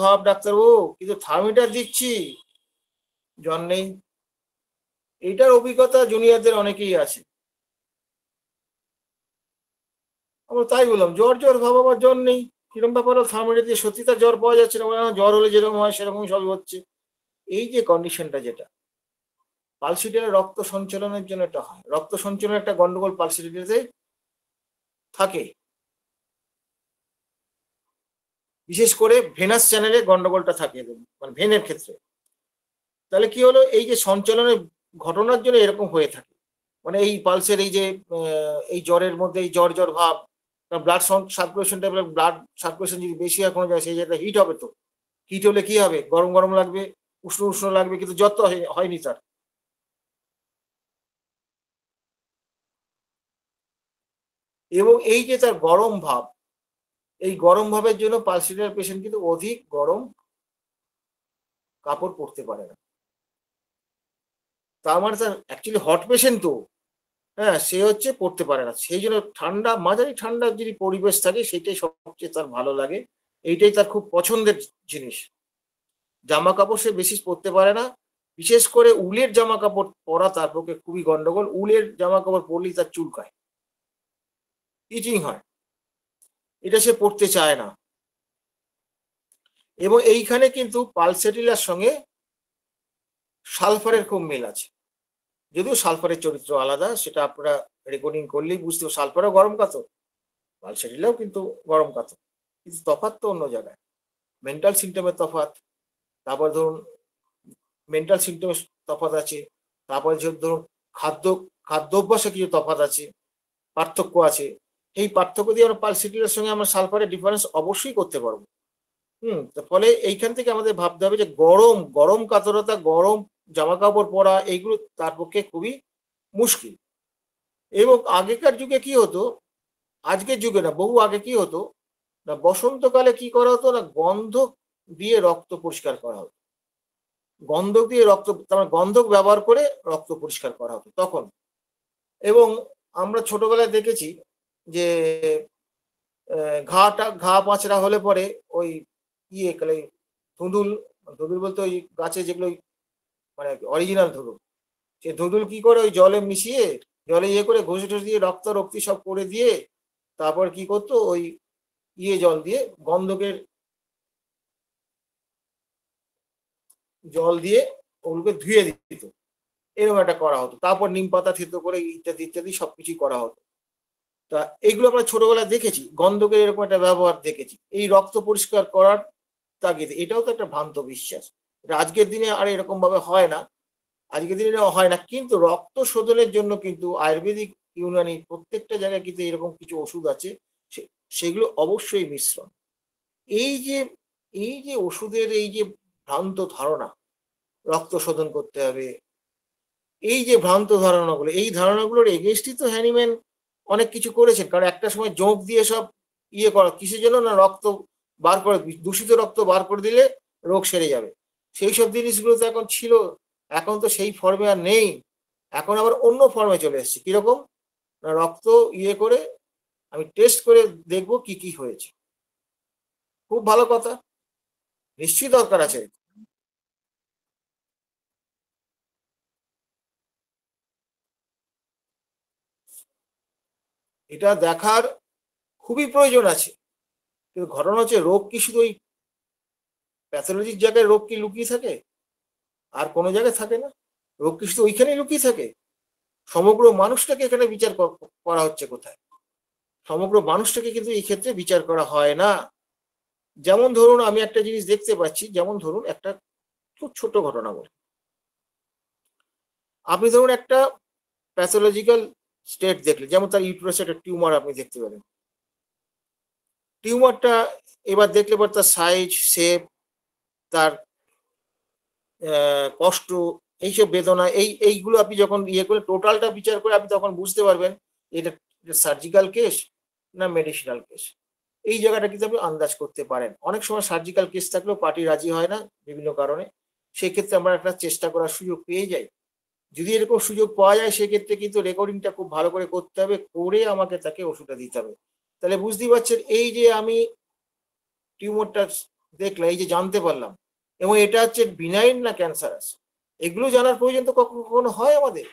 ভাব, ডাক্তারবাবু, কিন্তু থার্মিটার দিচ্ছি, জ্বর নেই। এইটার অভিজ্ঞতা জুনিয়রদের অনেকেই আছে। আমরা তাই বললাম জ্বর জ্বর ভাব, আবার জ্বর নেই, কিরকম ব্যাপার, থার্মিটার দিয়ে সত্যি তার জ্বর পাওয়া যাচ্ছে না, জ্বর হলে যেরকম হয় সেরকমই সবই হচ্ছে। এই যে কন্ডিশনটা, যেটা পালসিটিয়ার রক্ত সঞ্চালনের জন্য এটা হয়, রক্ত সঞ্চালনের একটা গন্ডগোল পালসিটিয়াতে থাকে, বিশেষ করে ভেনাস চ্যানেলে গন্ডগোলটা থাকে, মানে ভেনের ক্ষেত্রে। তাহলে কি হলো, এই যে সঞ্চালনের ঘটনার জন্য এরকম হয়ে থাকে, মানে এই পালসের এই যে এই জ্বরের মধ্যে এই জ্বর জ্বর ভাব, ব্লাড সার্কুলেশনটা, ব্লাড সার্কুলেশন যদি বেশি হয় কোনো জায়গায়, সেই জায়গাটা হিট হবে। তো হিট হলে কি হবে, গরম গরম লাগবে, উষ্ণ উষ্ণ লাগবে, কিন্তু জ্বর তো হয়নি তার। এবং এই যে তার গরম ভাব, এই গরম ভাবের জন্য পালসেটিলার পেশেন্ট কিন্তু অধিক গরম কাপড় পরতে পারে না। তার মানে তার অ্যাকচুয়ালি হট পেশেন্ট তো, হ্যাঁ, সে হচ্ছে পড়তে পারে না। সেই জন্য ঠান্ডা, মাঝারি ঠান্ডার যদি পরিবেশ থাকে সেটাই সবচেয়ে তার ভালো লাগে। এইটাই তার খুব পছন্দের জিনিস। জামাকাপড় সে বেশি পরতে পারে না। বিশেষ করে উলের জামাকাপড় পরা তার পক্ষে খুবই গন্ডগোল। উলের জামাকাপড় পরলেই তার চুলকায়, ইচিং হয়। এটা সে পরতে চায় না। এবং এইখানে কিন্তু পালসেটিলার সঙ্গে সালফারের খুব মিল আছে। যদিও সালফারের চরিত্র আলাদা, সেটা আপনারা রেকর্ডিং করলেই বুঝতে পারবেন। সালফারও গরম কাতর, পালসেটিলাও কিন্তু গরম কাতর, কিন্তু তফাৎ তো অন্য জায়গায়। মেন্টাল সিমটমের তফাৎ, তারপর ধরুন মেন্টাল সিমটমের তফাৎ আছে, তারপরে যে ধরুন খাদ্য খাদ্যাভ্যাসে কিছু তফাৎ আছে, পার্থক্য আছে। এই পার্থক্য দিয়ে আমরা পালসেটিলার সঙ্গে আমরা সালফারের ডিফারেন্স অবশ্যই করতে পারবো। ফলে এইখান থেকে আমাদের ভাবতে হবে যে গরম গরম কাতরতা, গরম জামা কাপড় পরা, এইগুলো তার পক্ষে খুবই মুশকিল। এবং আগেকার যুগে কি হতো, আজকের যুগে না, বহু আগে কি হতো না, বসন্তকালে কি করা হতো না, গন্ধক দিয়ে রক্ত পরিষ্কার করা হতো। গন্ধক দিয়ে রক্ত, তার মানে গন্ধক ব্যবহার করে রক্ত পরিষ্কার করা হতো তখন। এবং আমরা ছোটবেলায় দেখেছি যে ঘা পাঁচড়া হলে পরে ওই কালে ধুঁদুল, ধুঁদুল বলতে ওই গাছে যেগুলো মানে অরিজিনাল ধুঁদুল, সে ধুঁদুল কি করে ওই জলে মিশিয়ে, জলে করে ঘষে টষে দিয়ে রক্ত রক্তি সব করে দিয়ে, তারপর কি করতো ওই জল দিয়ে, গন্ধকের জল দিয়ে ওগুলোকে ধুয়ে দিত। এরকম একটা করা হতো। তারপর নিম পাতা থেতো করে ইত্যাদি ইত্যাদি সবকিছুই করা হতো। তা এইগুলো আমরা ছোটবেলায় দেখেছি, গন্ধকের এরকম একটা ব্যবহার দেখেছি এই রক্ত পরিষ্কার করার তাগিদে। এটাও তো একটা ভ্রান্ত বিশ্বাস। এটা আজকের দিনে আর এরকম ভাবে হয় না, আজকের দিনে হয় না। কিন্তু রক্ত শোধনের জন্য কিন্তু আয়ুর্বেদিক, ইউনানি প্রত্যেকটা জায়গায় কিন্তু এরকম কিছু ওষুধ আছে, সেগুলো অবশ্যই মিশ্রণ। এই যে ওষুধের এই যে ভ্রান্ত ধারণা, রক্ত শোধন করতে হবে, এই যে ভ্রান্ত ধারণাগুলো, এই ধারণাগুলোর এগেইনস্টই তো হ্যানিম্যান অনেক কিছু করেছেন। কারণ একটা সময় জোঁক দিয়ে সব করা, কিসের জন্য না, রক্ত বার করে, দূষিত রক্ত বার করে দিলে রোগ সেরে যাবে। সেই সব জিনিসগুলো তো এখন ছিল, এখন তো সেই ফর্মে আর নেই। এখন আবার অন্য ফর্মে চলে এসেছে। কিরকম না, রক্ত করে আমি টেস্ট করে দেখবো কি কি হয়েছে। খুব ভালো কথা, নিশ্চয়ই দরকার আছে। এটা দেখার খুবই প্রয়োজন আছে। কিন্তু ঘটনা হচ্ছে, রোগ কি শুধু ওই প্যাথোলজির জায়গায় রোগ কি লুকিয়ে থাকে, আর কোনো জায়গায় থাকে না? রোগ কি শুধু ওইখানেই লুকিয়ে থাকে? সমগ্র মানুষটাকে এখানে বিচার করা হচ্ছে কোথায়? সমগ্র মানুষটাকে কিন্তু এই ক্ষেত্রে বিচার করা হয় না। যেমন ধরুন আমি একটা জিনিস দেখতে পাচ্ছি, যেমন ধরুন একটা খুব ছোট ঘটনা বলি। আপনি ধরুন একটা প্যাথোলজিক্যাল স্টেট দেখলেন, যেমন তার ইউটেরাসে একটা টিউমার আপনি দেখতে পেলেন। টিউমারটা এবার দেখলে পর তার সাইজ, শেপ, তার কষ্ট, এইসব বেদনা, এইগুলো আপনি যখন করে টোটালটা বিচার করে, আপনি তখন বুঝতে পারবেন এটা সার্জিক্যাল কেস না মেডিসিনাল কেস। এই জায়গাটা কিন্তু আপনি আন্দাজ করতে পারেন। অনেক সময় সার্জিক্যাল কেস থাকলেও পার্টি রাজি হয় না বিভিন্ন কারণে, সেক্ষেত্রে আমরা একটা চেষ্টা করার সুযোগ পেয়ে যাই। যদি এরকম সুযোগ পাওয়া যায়, সেক্ষেত্রে কিন্তু রেকর্ডিংটা খুব ভালো করে করতে হবে, করে আমাকে তাকে ওষুধটা দিতে হবে। তাহলে বুঝতেই পারছেন, এই যে আমি টিউমারটা দেখলাম, এই যে জানতে পারলাম, এবং এটা হচ্ছে বিনাইন না ক্যান্সারাস, এগুলো জানার প্রয়োজন তো কখনো কখনো হয় আমাদের।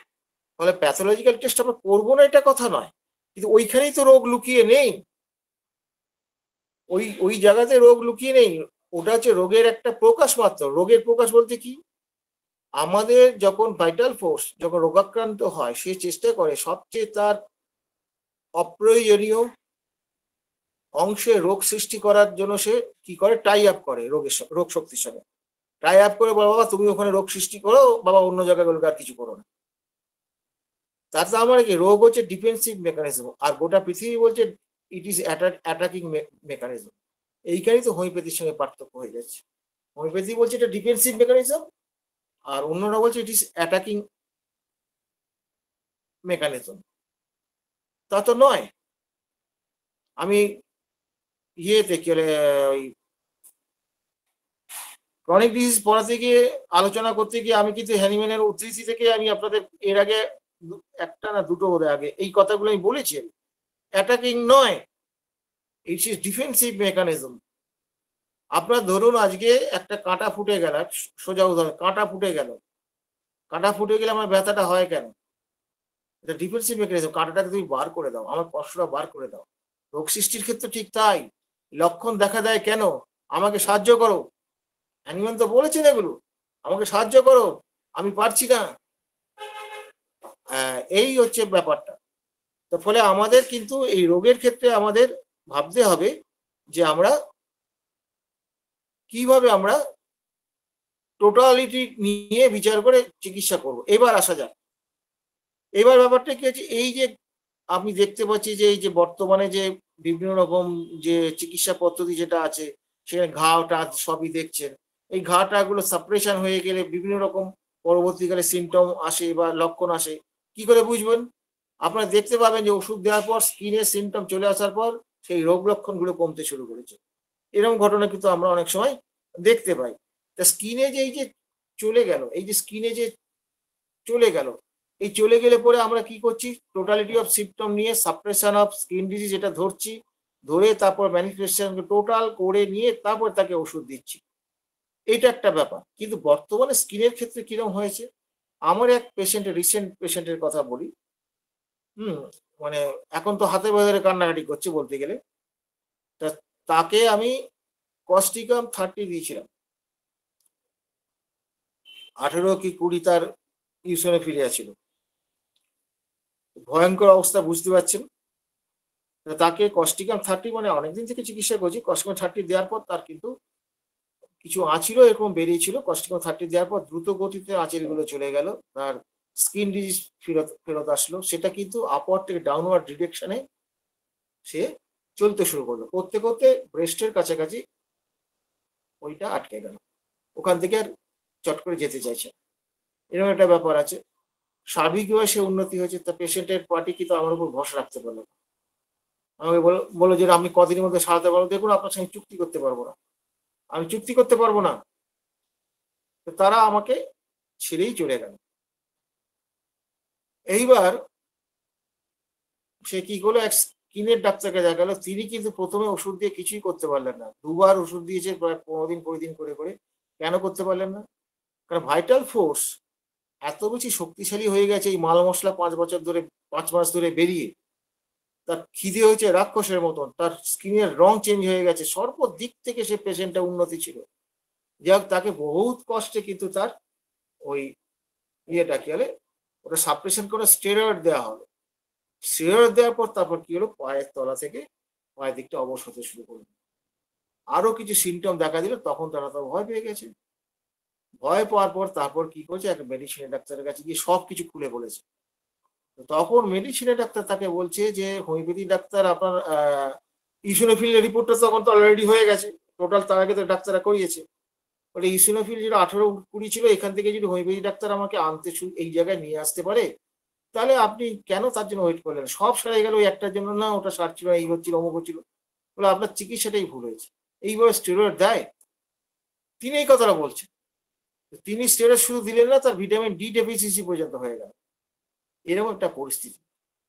ফলে প্যাথোলজিক্যাল টেস্ট আমরা করবো না এটা কথা নয়, কিন্তু ওইখানেই তো রোগ লুকিয়ে নেই। ওই জায়গাতে রোগ লুকিয়ে নেই, ওটা হচ্ছে রোগের একটা প্রকাশ মাত্র। রোগের প্রকাশ বলতে কি, আমাদের যখন ভাইটাল ফোর্স যখন রোগাক্রান্ত হয়, সে চেষ্টা করে সবচেয়ে তার অপ্রয়োজনীয় অংশে রোগ সৃষ্টি করার জন্য সে কি করে, টাই আপ করে রোগ শক্তির সঙ্গে। টাই আপ করে, বাবা তুমি ওখানে রোগ সৃষ্টি করো, বাবা অন্য জায়গায় গেলে আর কিছু করো না। তাতে আমার কি, রোগ হচ্ছে ডিফেন্সিভ মেকানিজম, আর গোটা পৃথিবী বলছে ইট ইজ অ্যাটাকিং মেকানিজম। এইখানেই তো হোমিওপ্যাথির সঙ্গে পার্থক্য হয়ে যাচ্ছে। হোমিওপ্যাথি বলছে এটা ডিফেন্সিভ মেকানিজম, আর অন্যরা বলছে ইট ইজ অ্যাটাকিং মেকানিজম। তা তো নয়। আমি ইয়েতে কি বলে ওই ক্রনিক ডিজিজ পড়াতে গিয়ে আলোচনা করতে গিয়ে আমি কিন্তু হ্যানিম্যানের উদ্ধৃতি থেকে আমি আপনাদের এর আগে একটা না দুটো বোধহয় আগে এই কথাগুলো আমি বলেছি। অ্যাটাকিং নয়, ইটস ইজ ডিফেন্সিভ মেকানিজম। আপনার ধরুন আজকে একটা কাঁটা ফুটে গেল, সোজা উদাহরণ, কাঁটা ফুটে গেল, কাঁটা ফুটে গেলে আমার ব্যথাটা হয় কেন? এটা ডিফেন্সিভ মেকানিজম। কাঁটাটাকে তুমি বার করে দাও, আমার কষ্টটা বার করে দাও। রোগ সৃষ্টির ক্ষেত্রে ঠিক তাই। লক্ষণ দেখা দেয় কেন? আমাকে সাহায্য করো। অ্যানিম্যান তো বলেছেন এগুলো, আমাকে সাহায্য করো, আমি পারছি না। এই হচ্ছে ব্যাপারটা। তো ফলে আমাদের কিন্তু এই রোগের ক্ষেত্রে আমাদের ভাবতে হবে যে আমরা কিভাবে আমরা টোটালিটি নিয়ে বিচার করে চিকিৎসা করব। এবার আসা যাক, এবার ব্যাপারটা কি হচ্ছে, এই যে আমি দেখতে পাচ্ছি যে এই যে বর্তমানে যে বিভিন্ন রকম যে চিকিৎসা পদ্ধতি যেটা আছে, সেখানে ঘা-টা সবই দেখছেন। এই ঘা-টাগুলো সাপ্রেশন হয়ে গেলে বিভিন্ন রকম পরবর্তীকালে সিম্পটম আসে বা লক্ষণ আসে। কি করে বুঝবেন? আপনারা দেখতে পাবেন যে ওষুধ দেওয়ার পর স্কিনের সিম্পটম চলে আসার পর সেই রোগ লক্ষণগুলো কমতে শুরু করেছে। এরকম ঘটনা কিন্তু আমরা অনেক সময় দেখতে পাই। তা স্কিনে যে এই যে চলে গেল, এই যে স্কিনে যে চলে গেল, এই চলে গেলে পরে আমরা কি করছি? টোটালিটি অফ সিম্পটম নিয়ে সাপ্রেশন অফ স্কিন ডিজিজ এটা ধরছি, ধরে তারপর ম্যানিফেস্টেশনকে টোটাল করে নিয়ে তারপর তাকে ওষুধ দিচ্ছি। এইটা একটা ব্যাপার। কিন্তু বর্তমানে স্কিনের ক্ষেত্রে কিরকম হয়েছে? আমার এক পেশেন্ট, রিসেন্ট পেশেন্টের কথা বলি। হুম? মানে এখন তো হাতে বাজারে কান্নাকাটি করছে বলতে গেলে। তা তাকে আমি কস্টিকাম 30 দিয়েছিলাম। 18 কি 20 তার ইউসোনোফিলিয়া ছিল। ভয়ঙ্কর অবস্থা বুঝতে পারছেন। তাকে কস্টিকাম 30 মানে অনেকদিন থেকে চিকিৎসা করছি। কস্টিকাম 30 দেওয়ার পর তার কিন্তু কিছু আঁচিলও এরকম বেরিয়েছিল। কস্টিকাম 30 দেওয়ার পর দ্রুত গতিতে আঁচিলগুলো চলে গেল। তার স্কিন ডিজিজ ফেরত ফেরত আসলো। সেটা কিন্তু আপওয়ার্ড থেকে ডাউনওয়ার্ড ডিরেকশনে সে চলতে শুরু করলো। করতে, করতে ব্রেস্টের কাছাকাছি ওইটা আটকে গেল। ওখান থেকে আর চট করে যেতে চাইছে না। এরকম একটা ব্যাপার আছে। সার্বিকভাবে সে উন্নতি হয়েছে। তা পেশেন্টের পার্টি কিন্তু আমার উপর ভরসা রাখতে পারল না। আমাকে বলল যে, "আপনি কদিনের মধ্যে সারাতে পারবো?" দেখুন, আপনার সঙ্গে চুক্তি করতে পারবো না। আমি চুক্তি করতে পারবো না। তো তারা আমাকে ছেড়েই চলে গেল। এইবার সে কি করলো, এক স্কিনের ডাক্তারকে দেখালো। তিনি কিন্তু ১ম এ ওষুধ দিয়ে কিছুই করতে পারলেন না। ২ বার ওষুধ দিয়েছে প্রায় ১৫ দিন ২০ দিন করে, করে। কেন করতে পারলেন না? কারণ ভাইটাল ফোর্স এত বেশি শক্তিশালী হয়ে গেছে এই মাল মশলা ৫ বছর ধরে, ৫ মাস ধরে বেরিয়ে। তার খিদে হয়েছে রাক্ষসের মতন। তার স্কিনের রং চেঞ্জ হয়ে গেছে। সর্বদিক থেকে সে পেশেন্টটা উন্নতি ছিল। যাই হোক, তাকে বহুত কষ্টে কিন্তু তার ওই ইয়েটা কি বলে, ওটা সাপ্রেশন করে স্টেরয়েড দেওয়া হলো। স্টেরয়েড দেওয়ার পর তারপর কি হলো, পায়ের তলা থেকে পায়ের দিকটা অবশ হতে শুরু করলো। আরো কিছু সিম্পটম দেখা দিল, তখন তারা তো ভয় পেয়ে গেছে। ভয় পাওয়ার পর তারপর কি করছে, একটা মেডিসিনের ডাক্তারের কাছে গিয়ে সবকিছু খুলে বলেছে। তো তখন মেডিসিনের ডাক্তার তাকে বলছে যে, হোমিওপ্যাথি ডাক্তার আপনার ইসিনোফিলের রিপোর্টটা তখন তো অলরেডি হয়ে গেছে। টোটাল তার আগে তো ডাক্তাররা করিয়েছে। বলে ইসিনোফিল যেটা 18-20 ছিল, এখান থেকে যদি হোমিওপ্যাথি ডাক্তার আমাকে আনতে এই জায়গায় নিয়ে আসতে পারে, তাহলে আপনি কেন তার জন্য ওয়েট করলেন? সব সেরে গেল ওই একটার জন্য না, ওটা সারছিল, এই হচ্ছিল, অমুক হচ্ছিল। বলে আপনার চিকিৎসাটাই ভুল হয়েছে। এইভাবে স্টেরয়েড দেয়? তিনি এই কথাটা বলছেন। তিনি স্টেরয়েড শুধু দিলেন না, তার ভিটামিন ডি ডেফিসিয়েন্সি পর্যন্ত হয়ে গেল। এরকম একটা পরিস্থিতি।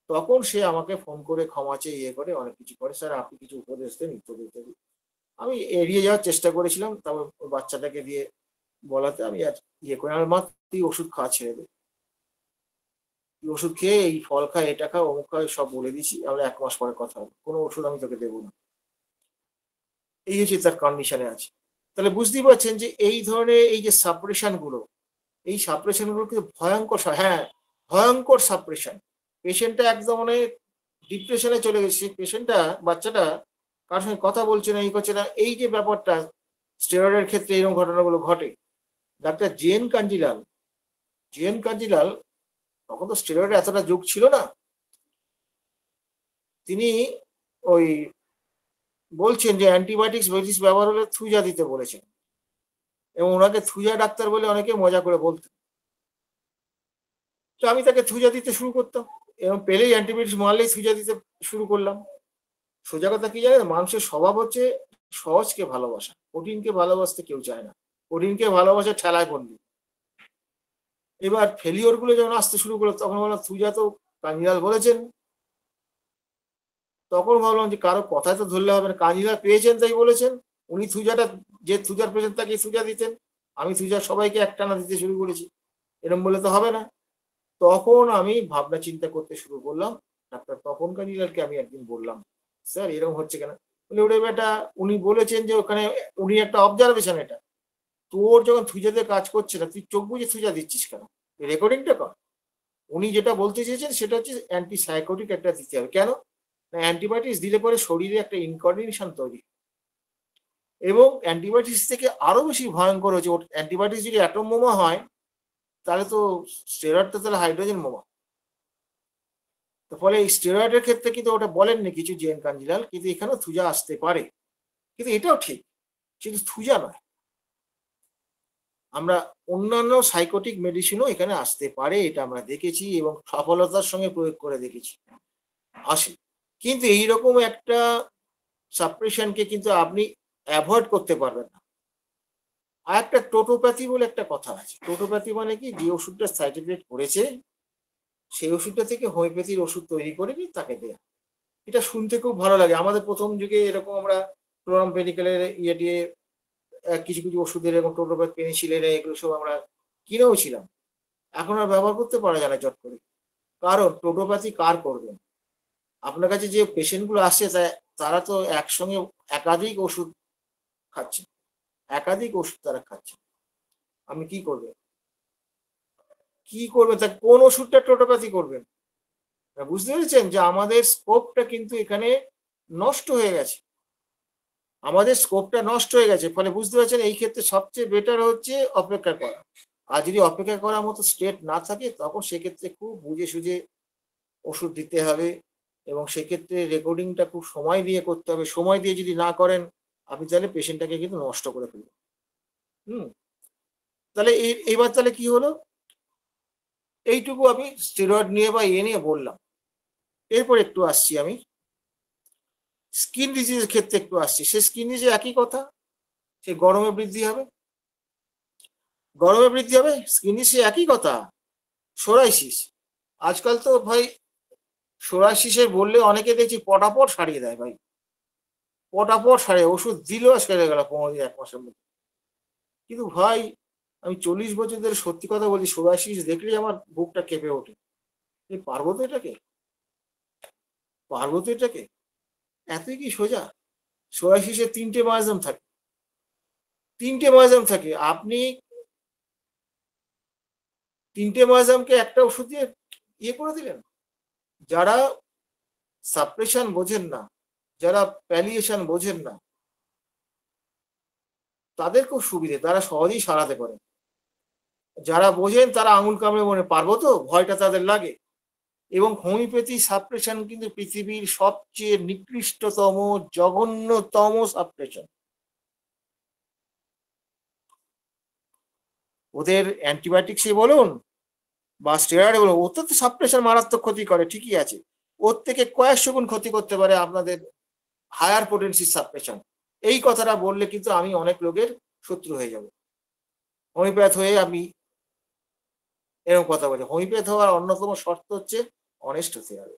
তখন সে আমাকে ফোন করে ক্ষমা চেয়ে ইয়ে করে অনেক কিছু করে, "স্যার আপনি কিছু উপদেশ দেন" ইত্যাদি, ইত্যাদি। আমি এড়িয়ে যাওয়ার চেষ্টা করেছিলাম। তারপর ওই বাচ্চাটাকে দিয়ে বলাতে আমি আর ইয়ে করি, "আমার মা তুই ওষুধ খাওয়া ছেড়ে দে। তুই ওষুধ খেয়ে এই ফল খা, এটা খা, অমুক খা, সব বলে দিছি। আমরা ১ মাস পরে কথা হবে। কোনো ওষুধ আমি তোকে দেব না।" এই হচ্ছে তার কন্ডিশনে আছে। তাহলে বুঝতেই পারছেন যে এই ধরনের এই যে সাপ্রেশন গুলো, এই সাপ্রেশন গুলো কিন্তু ভয়ঙ্কর হ্যাঁ, ভয়ঙ্কর সাপ্রেশন। পেশেন্টটা একদম মানে ডিপ্রেশনে চলে গেছে। সেই পেশেন্টটা, বাচ্চাটা কারোর সঙ্গে কথা বলছে না, এই করছে না। এই যে ব্যাপারটা স্টেরয়েডের ক্ষেত্রে এরকম ঘটনাগুলো ঘটে। ডাক্তার জে এন কাঞ্জিলাল তখন তো স্টেরয়েডের এতটা যুগ ছিল না। তিনি ওই বলছেন যে অ্যান্টিবায়োটিক্স ব্যবহার হলে থুইজা দিতে বলেছেন, এবং ওনাকে থুইজা ডাক্তার বলে অনেকে মজা করে বলতেন। তো আমি তাকে থুইজা দিতে শুরু করতাম এবং পেলেই অ্যান্টিবায়োটিক্স মারলেই থুইজা দিতে শুরু করলাম। সোজা কথা কি জানেন, মানুষের স্বভাব হচ্ছে সহজকে ভালোবাসা, কঠিনকে ভালোবাসতে কেউ চায় না, কঠিনকে ভালোবাসা ঠেলায় পড়লি। এবার ফেলিওর গুলো যখন আসতে শুরু করলো তখন বললাম তুজা তো কাঞ্জিলাল বলেছেন, তখন ভাবলাম যে কারো কথায় তো ধরলে হবে না, কাঞ্জিলাল পেয়েছেন তাই বলেছেন, উনি থুজাটা, যে থুজার পেয়েছেন তাকে থুজা দিতেন, আমি থুজার সবাইকে একটানা দিতে শুরু করেছি, এরকম বলে তো হবে না। তখন আমি ভাবনা চিন্তা করতে শুরু করলাম। ডাক্তার তপন কাঞ্জিলালকে আমি একদিন বললাম, স্যার এরকম হচ্ছে কেন? বলে ওরে বেটা, উনি বলেছেন যে ওখানে, উনি একটা অবজারভেশন, এটা তোর যখন থুজাতে কাজ করছে না তুই চোখ বুঝে থুজা দিচ্ছিস কেন, রেকর্ডিংটা কর। উনি যেটা বলতে চেয়েছেন সেটা হচ্ছে অ্যান্টিসাইকোটিক একটা দিতে হবে। কেন? অ্যান্টিবায়োটিক্স দিলে পরে শরীরে একটা ইনকর্ডিনেশন তৈরি, এবং অ্যান্টিবায়োটিক্স থেকে আরো বেশি ভয়ঙ্কর হচ্ছে, অ্যান্টিবায়োটিক্স যদি অ্যাটম বোমা হয় তাহলে তো স্টেরয়েডটা তাহলে হাইড্রোজেন বোমা। তো ফলে এই স্টেরয়েডের ক্ষেত্রে কিন্তু ওটা বলেননি কিছু জেএন কাঞ্জিলাল, কিন্তু এখানেও থুজা আসতে পারে, কিন্তু এটাও ঠিক, কিন্তু থুজা নয়। আমরা অন্যান্য সাইকোটিক মেডিসিনও এখানে আসতে পারে, এটা আমরা দেখেছি এবং সফলতার সঙ্গে প্রয়োগ করে দেখেছি, আসে। কিন্তু এইরকম একটা সাপ্রেশনকে কিন্তু আপনি অ্যাভয়েড করতে পারবেন না। আর একটা টোটোপ্যাথি বলে একটা কথা আছে। টোটোপ্যাথি মানে কি, যে ওষুধটা সাইড এফেক্ট করেছে সেই ওষুধটা থেকে হোমিওপ্যাথির ওষুধ তৈরি করে নিয়ে তাকে দেয়া। এটা শুনতে খুব ভালো লাগে। আমাদের প্রথম যুগে এরকম আমরা ক্লোরাম মেডিকেলের ইয়ে দিয়ে কিছু কিছু ওষুধের এবং টোটোপ্যাথ পেনিসিলিন এগুলো সব আমরা কিনেও ছিলাম। এখন আর ব্যবহার করতে পারা যায় না চট করে। কারণ টোটোপ্যাথি কার করবেন? আপনার কাছে যে পেশেন্ট গুলো আসছে তারা তো একসঙ্গে একাধিক ওষুধ খাচ্ছে, একাধিক ওষুধ তারা খাচ্ছে। আপনি কি করবেন? কি করবেন? তা কোন ওষুধটা টোটোপ্যাথি করবেন? বুঝতে পেরেছেন যে আমাদের স্কোপটা কিন্তু এখানে নষ্ট হয়ে গেছে, আমাদের স্কোপটা নষ্ট হয়ে গেছে। ফলে বুঝতে পারছেন এই ক্ষেত্রে সবচেয়ে বেটার হচ্ছে অপেক্ষা করা। আর যদি অপেক্ষা করার মতো স্টেট না থাকে তখন সেক্ষেত্রে খুব বুঝে সুঝে ওষুধ দিতে হবে, এবং সেক্ষেত্রে রেকর্ডিংটা খুব সময় দিয়ে করতে হবে। সময় দিয়ে যদি না করেন আপনি তাহলে পেশেন্টটাকে কিন্তু নষ্ট করে ফেলবেন। হুম, তাহলে এইবার তাহলে কি হলো, এইটুকু আমি স্টেরয়েড নিয়ে বা নিয়ে বললাম। এরপর একটু আসছি আমি স্কিন ডিজিজের ক্ষেত্রে একটু আসছি। সে স্কিন ডিজিজ একই কথা, সে গরমে বৃদ্ধি হবে, গরমে বৃদ্ধি হবে, স্কিন ডিজিজ একই কথা। সোরাইসিস, আজকাল তো ভাই সোরাইসিসের বললে অনেকে দেখছি পটাপট সারিয়ে দেয় ভাই, পটাপট সারিয়ে, ওষুধ দিলেও সেরে গেল 15 দিন 1 মাসের মধ্যে। কিন্তু ভাই আমি 40 বছর ধরে সত্যি কথা বলি, সোরাইসিস দেখলেই আমার বুকটা কেঁপে ওঠে। পারবো তো এটাকে, পারবো তো এটাকে, এতই কি সোজা? সোরাইসিসের 3টে মায়াজম থাকে, 3টে মায়াজম থাকে। আপনি 3টে মায়াজমকে একটা ওষুধ দিয়ে ইয়ে করে দিলেন। যারা সাপ্রেশন বোঝেন না, যারা প্যালিয়েশন বোঝেন না, তাদের খুব সুবিধে, তারা সহজেই সারাতে পারে। যারা বোঝেন তারা আঙুল কামড়ে মনে পারবো তো, ভয়টা তাদের লাগে। এবং হোমিওপ্যাথি সাপ্রেশন কিন্তু পৃথিবীর সবচেয়ে নিকৃষ্টতম, জঘন্যতম সাপ্রেশন। ওদের অ্যান্টিবায়োটিক্সে বলুন বা স্টেরয়েড বলুন, ওতে তো সাপ্রেশন মারাত্মক ক্ষতি করে ঠিকই আছে, ওর থেকে কয়েকশো গুণ ক্ষতি করতে পারে আপনাদের হায়ার পোটেন্সি সাপ্রেশন। এই কথাটা বললে কিন্তু আমি অনেক লোকের শত্রু হয়ে যাব। হোমিওপ্যাথ হয়ে আমি এরকম কথা বলি। হোমিওপ্যাথ হওয়ার অন্যতম শর্ত হচ্ছে অনেস্ট হতে হবে,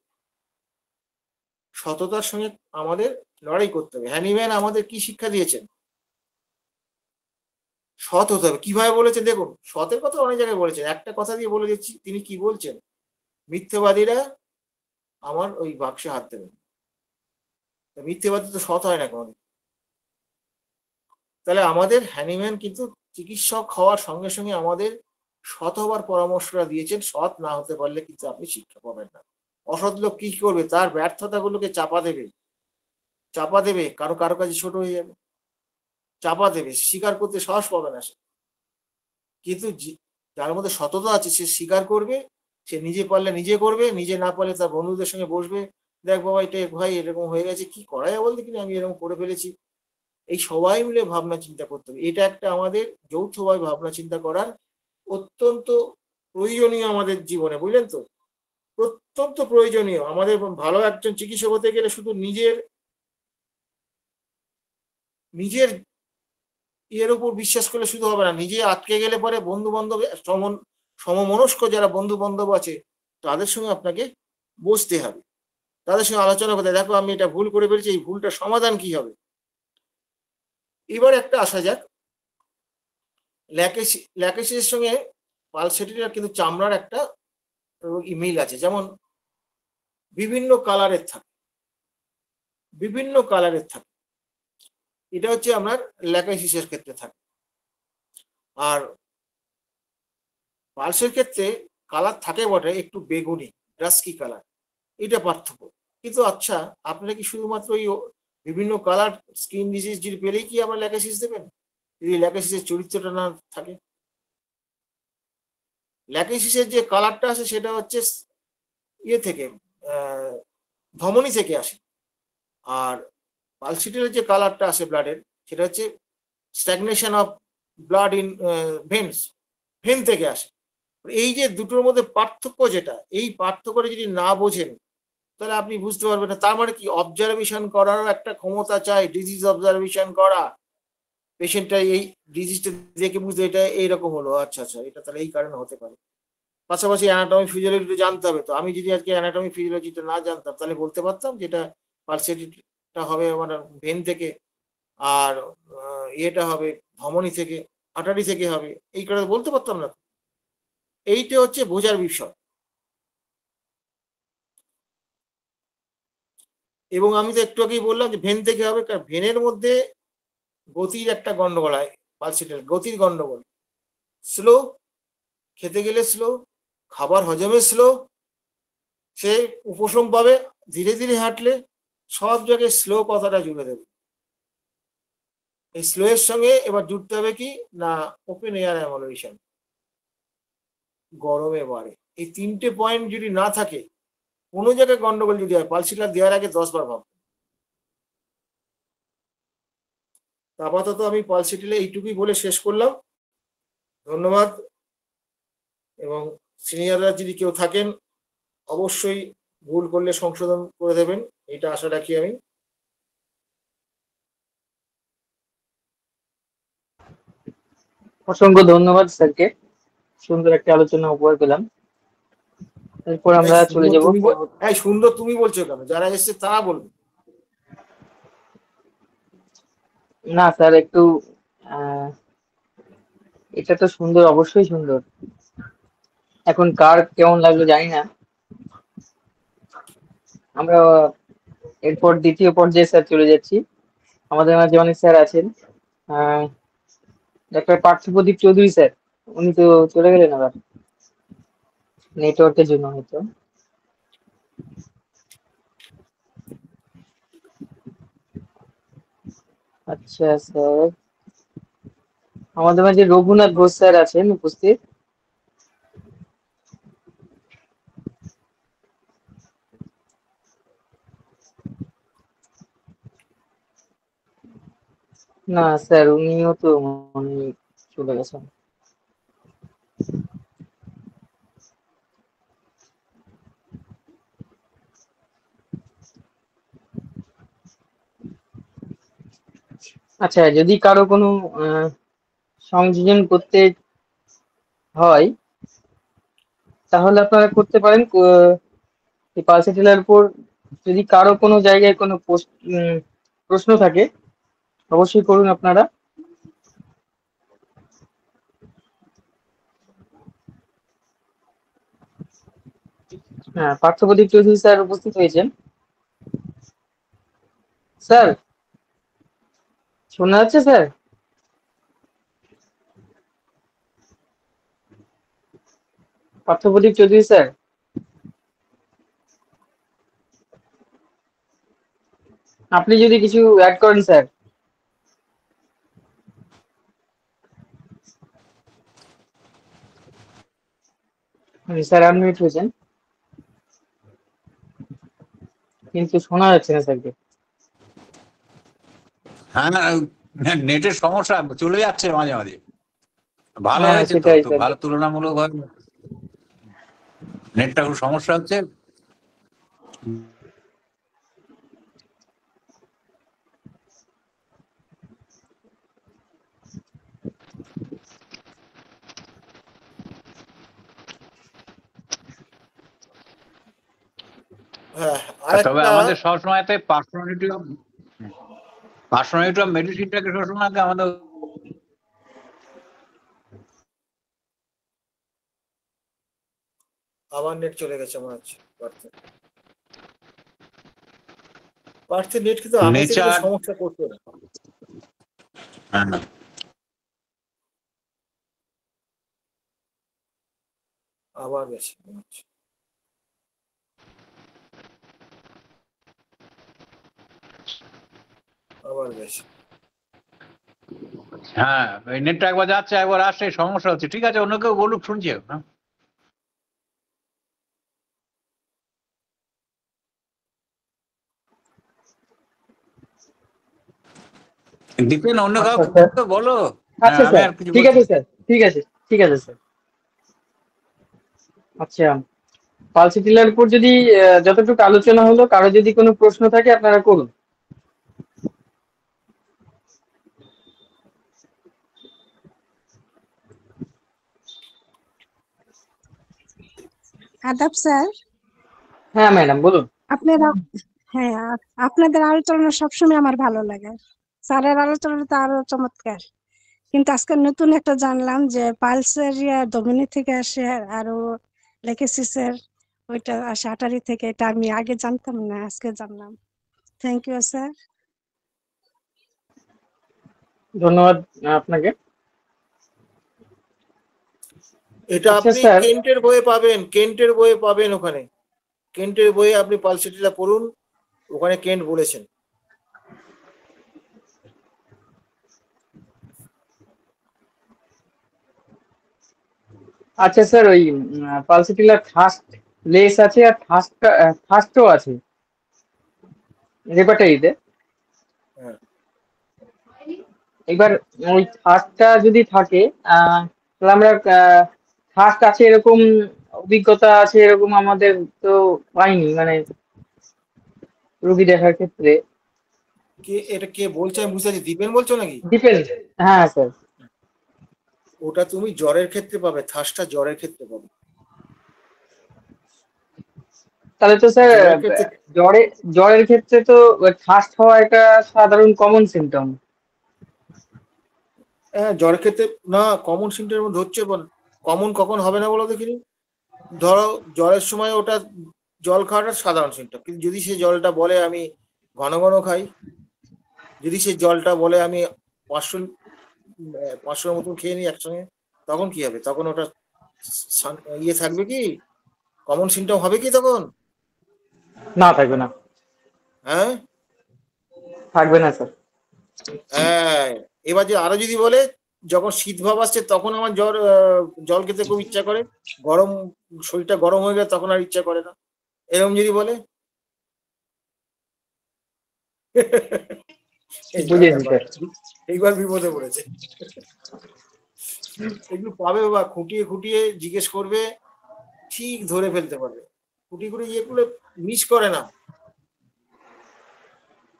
সততার সঙ্গে আমাদের লড়াই করতে হবে। হ্যানিম্যান আমাদের কি শিক্ষা দিয়েছেন? সৎ হতে হবে। কিভাবে বলেছেন দেখুন, সতের কথা অনেক জায়গায় বলেছেন, একটা কথা দিয়ে বলে দিচ্ছি তিনি কি বলছেন, মিথ্যেবাদীরা আমার ওই বাক্সে হাত দেবেন। মিথ্যেবাদী তো সৎ হয় না কোনোদিন। তাহলে আমাদের হ্যানিম্যান কিন্তু চিকিৎসক হওয়ার সঙ্গে সঙ্গে আমাদের সৎ হওয়ার পরামর্শটা দিয়েছেন। সৎ না হতে পারলে কিন্তু আপনি শিক্ষা পাবেন না। অসৎ লোক কি করবে, তার ব্যর্থতাগুলোকে চাপা দেবে, চাপা দেবে, কারো কারো কাছে ছোট হয়ে যাবে, চাপা দেবে, স্বীকার করতে সাহস পাবে না সে। কিন্তু যার মধ্যে সততা আছে সে স্বীকার করবে, সে নিজে পারলে নিজে করবে, নিজে না পারলে তার বন্ধুদের সঙ্গে বসবে, দেখ বাবা এটা ভাই এরকম হয়ে গেছে, কি করা যায় বলতে, কিন্তু আমি এরকম করে ফেলেছি। এই সবাই মিলে ভাবনা চিন্তা করতে হবে। এটা একটা আমাদের যৌথভাবে ভাবনা চিন্তা করার অত্যন্ত প্রয়োজনীয় আমাদের জীবনে, বুঝলেন তো, অত্যন্ত প্রয়োজনীয়। আমাদের ভালো একজন চিকিৎসক হতে গেলে শুধু নিজের নিজের এর উপর বিশ্বাস করলে শুধু হবে না, নিজে আটকে গেলে পরে বন্ধু বান্ধব সমমনস্ক যারা বন্ধু বান্ধব আছে তাদের সঙ্গে আপনাকে বসতে হবে, তাদের সঙ্গে আলোচনা করতে, দেখো আমি এটা ভুল করে ফেলেছি, এই ভুলটা সমাধান কি হবে। এবার একটা আসা যাক, ল্যাকেসিসের সঙ্গে পালসেটিলার কিন্তু চামড়ার একটা মিল আছে, যেমন বিভিন্ন কালারের থাকে, বিভিন্ন কালারের থাকে, এটা হচ্ছে আপনার ল্যাকেসিসের ক্ষেত্রে থাকে। আর পালসের ক্ষেত্রে কালার থাকে বটে একটু বেগুনি, ডাস্কি কালার, এটা পার্থক্য। কিন্তু আচ্ছা, আপনারা কি শুধুমাত্র এই বিভিন্ন কালার স্কিন ডিজিজ যদি পেলেই কি আমরা ল্যাকেসিস দেবেন, যদি ল্যাকেসিসের চরিত্রটা না থাকে? ল্যাকেসিসের যে কালারটা আসে সেটা হচ্ছে ইয়ে থেকে, ধমনী থেকে আসে। আর পালসিটিলের যে কালারটা আসে ব্লাডের, সেটা হচ্ছে stagnation of blood in veins, vein থেকে আসে। এই যে দুটোর মধ্যে পার্থক্য যেটা, এই পার্থক্যটা যদি না বোঝেন তাহলে আপনি বুঝতে পারবেন না। তার মানে কি, অবজারভেশন করারও একটা ক্ষমতা চাই, ডিজিজ অবজারভেশন করা, পেশেন্টটা এই ডিজিজটা দেখে বুঝতে এটা এইরকম হলো, আচ্ছা আচ্ছা এটা তাহলে এই কারণে হতে পারে। পাশাপাশি অ্যানাটমি ফিজিওলজি জানতে হবে। তো আমি যদি আজকে অ্যানাটমি ফিজিওলজিটা না জানতাম তাহলে বলতে পারতাম যেটা পালসেটিটা হবে আমার ভেন থেকে, আর ইয়েটা হবে ধমনী থেকে, আর্টারি থেকে হবে, এই কারণে বলতে পারতাম না। এইটা হচ্ছে বোঝার বিষয়। এবং আমি তো একটু আগেই বললাম যে ভেন থেকে হবে, কারণ ভেনের মধ্যে গতির একটা গন্ডগোল হয়, পালসেটের গতির গন্ডগোল, স্লো, খেতে গেলে স্লো, খাবার হজমে স্লো, সে উপশম পাবে ধীরে ধীরে হাঁটলে, সব জায়গায় স্লো কথাটা জুড়ে দেবে। এই স্লো এর সঙ্গে এবার জুড়তে হবে কি না, ওপেন এয়ার অ্যামোলেশন, গরমে বাড়ে। এই তিনটে পয়েন্ট যদি না থাকে, কোনো জায়গায় গন্ডগোল যদি হয়, পালসিলার দেওয়ার আগে 10 বার ভাব। আপাতত আমি পালসিটিলে এইটুকুই বলে শেষ করলাম। ধন্যবাদ। এবং সিনিয়ররা যদি কেউ থাকেন অবশ্যই ভুল করলে সংশোধন করে দেবেন, এটা আশা রাখি আমি। অসংখ্য ধন্যবাদ স্যারকে, সুন্দর একটা আলোচনা উপহার পেলাম। এরপর আমরা চলে যাব। সুন্দর তুমি বলছো কেন? যারা এসছে তারা বলবে। না স্যার, একটু এটা তো সুন্দর, অবশ্যই সুন্দর। এখন কার কেমন লাগলো জানি না। আমরা এরপর দ্বিতীয় পর্যায়ে স্যার চলে যাচ্ছি। আমাদের মাঝে অনেক স্যার আছেন। ডাক্তার পার্থপ্রদীপ চৌধুরী স্যার, উনি তো চলে গেলেন আবার, নেটওয়ার্কের জন্য হয়তো। আচ্ছা স্যার, আমাদের মাঝে রঘুনাথ ঘোষ স্যার আছেন উপস্থিত। না স্যার, উনিও তো মনে হয় চলে গেছেন। আচ্ছা, যদি কারো কোনো সংযোজন করতে হয় তাহলে আপনারা করতে পারেন। এই পালসেটিলার উপর যদি কারো কোনো জায়গায় কোনো প্রশ্ন থাকে অবশ্যই করুন আপনারা। হ্যাঁ, পার্থপ্রদীপ চৌধুরী স্যার উপস্থিত হয়েছেন। স্যার শোনা যাচ্ছে স্যার? পার্থপ্রদীপ চৌধুরী স্যার, আপনি যদি কিছু অ্যাড করেন স্যার। স্যার আনমিউট হয়েছেন কিন্তু শোনা যাচ্ছে না স্যারকে। হ্যাঁ, নেটের সমস্যা চলে যাচ্ছে মাঝে মাঝে। ভালো হ্যাঁ হয়েছে তো, সেটাই তো স্যার। ভালো, তুলনামূলকভাবে নেটটা খুব সমস্যা হচ্ছে। হ্যাঁ, তবে আরেকটা আমাদের সবসময়তে পার্সোনালিটি অফ মেডিসিনটাকে সবসময় আমাদের আবার নেট চলে গেছে মনে হচ্ছে পার্থের নেট কিন্তু আগে থেকে তো নেচার। সমস্যা করতো না। আবার গেছে মনে হচ্ছে। আবার গেছে। হ্যাঁ, এই নেটটা একবার যাচ্ছে একবার আসছে, সমস্যা হচ্ছে। ঠিক আছে, অন্য কেউ বলুক, শুনছি। হ্যাঁ, দীপেন, অন্য আচ্ছা কাউকে স্যার। বলো। হ্যাঁ, আচ্ছা আমি স্যার, আর কিছু ঠিক বলছি আছে না। স্যার, ঠিক আছে, ঠিক আছে স্যার। আচ্ছা, পালসি টিলার উপর যদি যতটুকু আলোচনা হলো, কারো যদি কোনো প্রশ্ন থাকে আপনারা করুন। আদাব স্যার। হ্যাঁ ম্যাডাম, বলুন। আপনারা হ্যাঁ আপনাদের আলোচনা সবসময় আমার ভালো লাগে। স্যারের আলোচনা তো আরো চমৎকার। কিন্তু আজকে নতুন একটা জানলাম যে পালসের দমিনি থেকে আসে, আরো লেকেসিসের ওইটা আসে আটারি থেকে। এটা আমি আগে জানতাম না, আজকে জানলাম। Thank you sir. ধন্যবাদ আপনাকে। এটা আচ্ছা আপনি স্যার, কেন্টের বইয়ে পাবেন, কেন্টের বইয়ে পাবেন। ওখানে কেন্টের বইয়ে আপনি পালসিটিটা পড়ুন, ওখানে কেন্ট বলেছেন। আচ্ছা স্যার, ওই পালসি টিলার ফার্স্ট লেস আছে আর ফার্স্টও আছে রেপার্টারিতে। হ্যাঁ, এবার ওই ফার্স্টটা যদি থাকে, তাহলে আমরা ফার্স্ট আছে এরকম অভিজ্ঞতা আছে এরকম আমাদের তো পাইনি, মানে রোগী দেখার ক্ষেত্রে। এটা কে বলছে আমি বুঝতে পারছি, দীপেন বলছো নাকি? ডিপেন্ড। হ্যাঁ স্যার। ওটা তুমি জ্বরের ক্ষেত্রে পাবে, থাসটা জ্বরের ক্ষেত্রে পাবে। তাহলে তো স্যার জ্বরের ক্ষেত্রে জ্বরে জ্বরের ক্ষেত্রে তো ফার্স্ট হওয়া একটা সাধারণ কমন সিমটম। হ্যাঁ, জ্বরের ক্ষেত্রে না, কমন সিমটমের মধ্যে হচ্ছে কমন কখন হবে না বলো দেখিনি। ধরো জ্বরের সময় ওটা জল খাওয়াটা সাধারণ সিমটম, কিন্তু যদি সে জলটা বলে আমি ঘন ঘন খাই, যদি সে জলটা বলে আমি 500 মতন খেয়ে নিই একসঙ্গে, তখন কি হবে? তখন ওটা ইয়ে থাকবে কি, কমন সিমটম হবে কি তখন? না, থাকবে না। হ্যাঁ থাকবে না স্যার। হ্যাঁ। এবার যে আরো যদি বলে যখন শীত ভাব আসছে তখন আমার জল খেতে খুব ইচ্ছা করে, গরম শরীরটা গরম হয়ে গেলে তখন আর ইচ্ছা করে না, এরকম যদি বলে। এইবার বুঝেছি ব্যাপার, স্যার। এইবার বিপদে পড়েছে। এগুলো পাবে বা খুঁটিয়ে খুঁটিয়ে জিজ্ঞেস করবে, ঠিক ধরে ফেলতে পারবে। খুঁটিয়ে খুঁটিয়ে যেগুলো মিস করে না।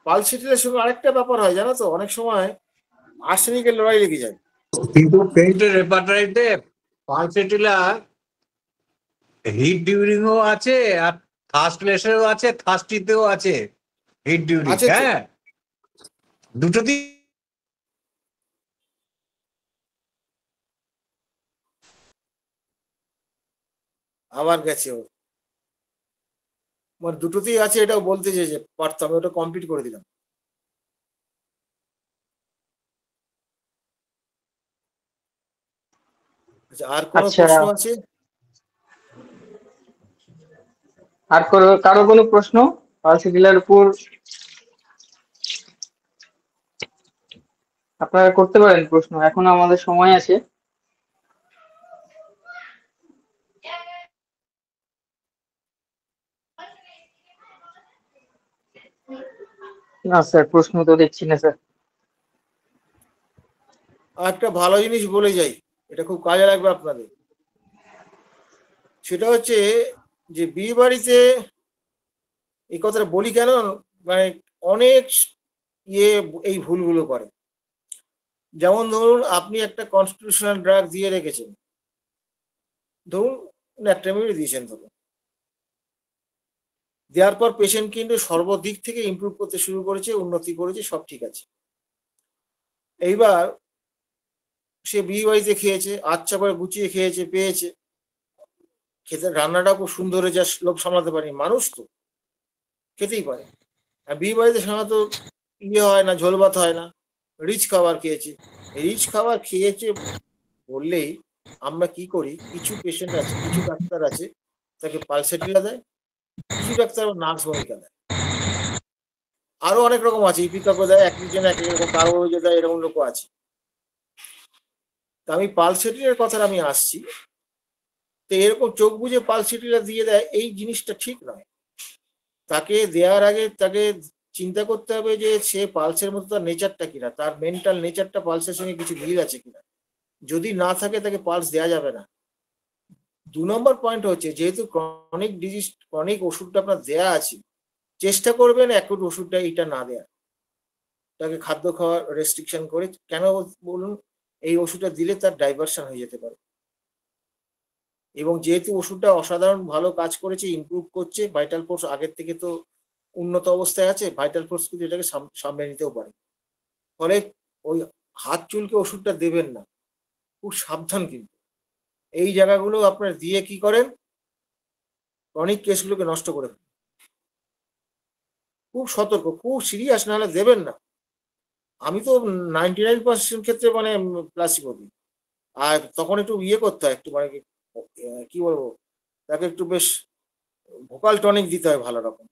পালসিটির সঙ্গে আরেকটা ব্যাপার হয় জানো তো, অনেক সময় আর্সেনিকের লড়াই লেগে যায়। কিন্তু পেইন্টের রেপার্টারিতে পালসেটিলা হিট ডিউরিংও আছে, আর থার্স্ট লেসেও আছে, থার্স্টিতেও আছে হিট ডিউরিং। আছে তো। হ্যাঁ, দুটোতেই। আবার গেছে ও, মানে দুটোতেই আছে, এটাও বলতে চেয়েছে, পারতাম, ওটা কমপ্লিট করে দিলাম। আচ্ছা, আর কোনো আচ্ছা, প্রশ্ন আছে? আর কারো কোনো প্রশ্ন পালসি টিলার উপর আপনারা করতে পারেন প্রশ্ন, এখনো আমাদের সময় আছে। না স্যার, প্রশ্ন তো দেখছি না স্যার। আর একটা ভালো জিনিস বলে যাই, এটা খুব কাজে লাগবে আপনাদের। সেটা হচ্ছে যে বিয়ে বাড়িতে এই কথাটা বলি কেন, মানে অনেক ইয়ে এই ভুলগুলো করে। যেমন ধরুন আপনি একটা কনস্টিটিউশনাল ড্রাগ দিয়ে রেখেছেন, ধরুন ন্যাট্রামিড দিয়েছেন, ধরুন দেওয়ার পর পেশেন্ট কিন্তু সর্বদিক থেকে ইমপ্রুভ করতে শুরু করেছে, উন্নতি করেছে, সব ঠিক আছে। এইবার সে বিয়ে বাড়িতে খেয়েছে, আচ্ছা করে গুছিয়ে খেয়েছে, পেয়েছে, খেতে রান্নাটা খুব সুন্দর হয়েছে, আর লোক সামলাতে পারেনি, মানুষ তো খেতেই পারে। আর বিয়ে বাড়িতে সাধারণত ইয়ে হয় না, ঝোল ভাত হয় না, রিচ খাবার খেয়েছে। রিচ খাবার খেয়েছে বললেই আমরা কি করি, কিছু পেশেন্ট আছে, কিছু ডাক্তার আছে তাকে পালসেটিলা দেয়, কিছু ডাক্তার নার্স ভূমিকা দেয়, আরো অনেক রকম আছে, ইপিকাপও দেয়, এক একজন এক এক রকম, কারো দেয়, এরকম লোকও আছে। তা আমি পালসেটিলার কথাটা আমি আসছি। তো এরকম চোখ বুঝে পালসেটিলা দিয়ে দেয়, এই জিনিসটা ঠিক নয়। তাকে দেওয়ার আগে তাকে চিন্তা করতে হবে যে সে পালসের মতো তার নেচারটা কিনা, তার মেন্টাল নেচারটা পালসের সঙ্গে কিছু মিল আছে কিনা। যদি না থাকে তাকে পালস দেওয়া যাবে না। 2 নম্বর পয়েন্ট হচ্ছে, যেহেতু ক্রনিক ডিজিজ, ক্রনিক ওষুধটা আপনার দেয়া আছে, চেষ্টা করবেন অ্যাকুট ওষুধটা এটা না দেয়া, তাকে খাদ্য খাওয়ার রেস্ট্রিকশন করে। কেন বলুন, এই ওষুধটা দিলে তার ডাইভারশন হয়ে যেতে পারে। এবং যেহেতু ওষুধটা অসাধারণ ভালো কাজ করেছে, ইমপ্রুভ করছে, ভাইটাল ফোর্স আগের থেকে তো উন্নত অবস্থায় আছে, ভাইটাল ফোর্স কিন্তু এটাকে সামলে নিতেও পারে। ফলে ওই হাত চুলকে ওষুধটা দেবেন না, খুব সাবধান। কিন্তু এই জায়গাগুলো আপনার দিয়ে কি করেন, ক্রনিক কেসগুলোকে নষ্ট করে ফেলেন। খুব সতর্ক, খুব সিরিয়াস, না হলে দেবেন না। আমি তো 99% ক্ষেত্রে মানে প্লাসিবো দিই। আর তখন একটু ইয়ে করতে হয়, একটু মানে কি বলবো, তাকে একটু বেশ ভোকাল টনিক দিতে হয় ভালো রকম।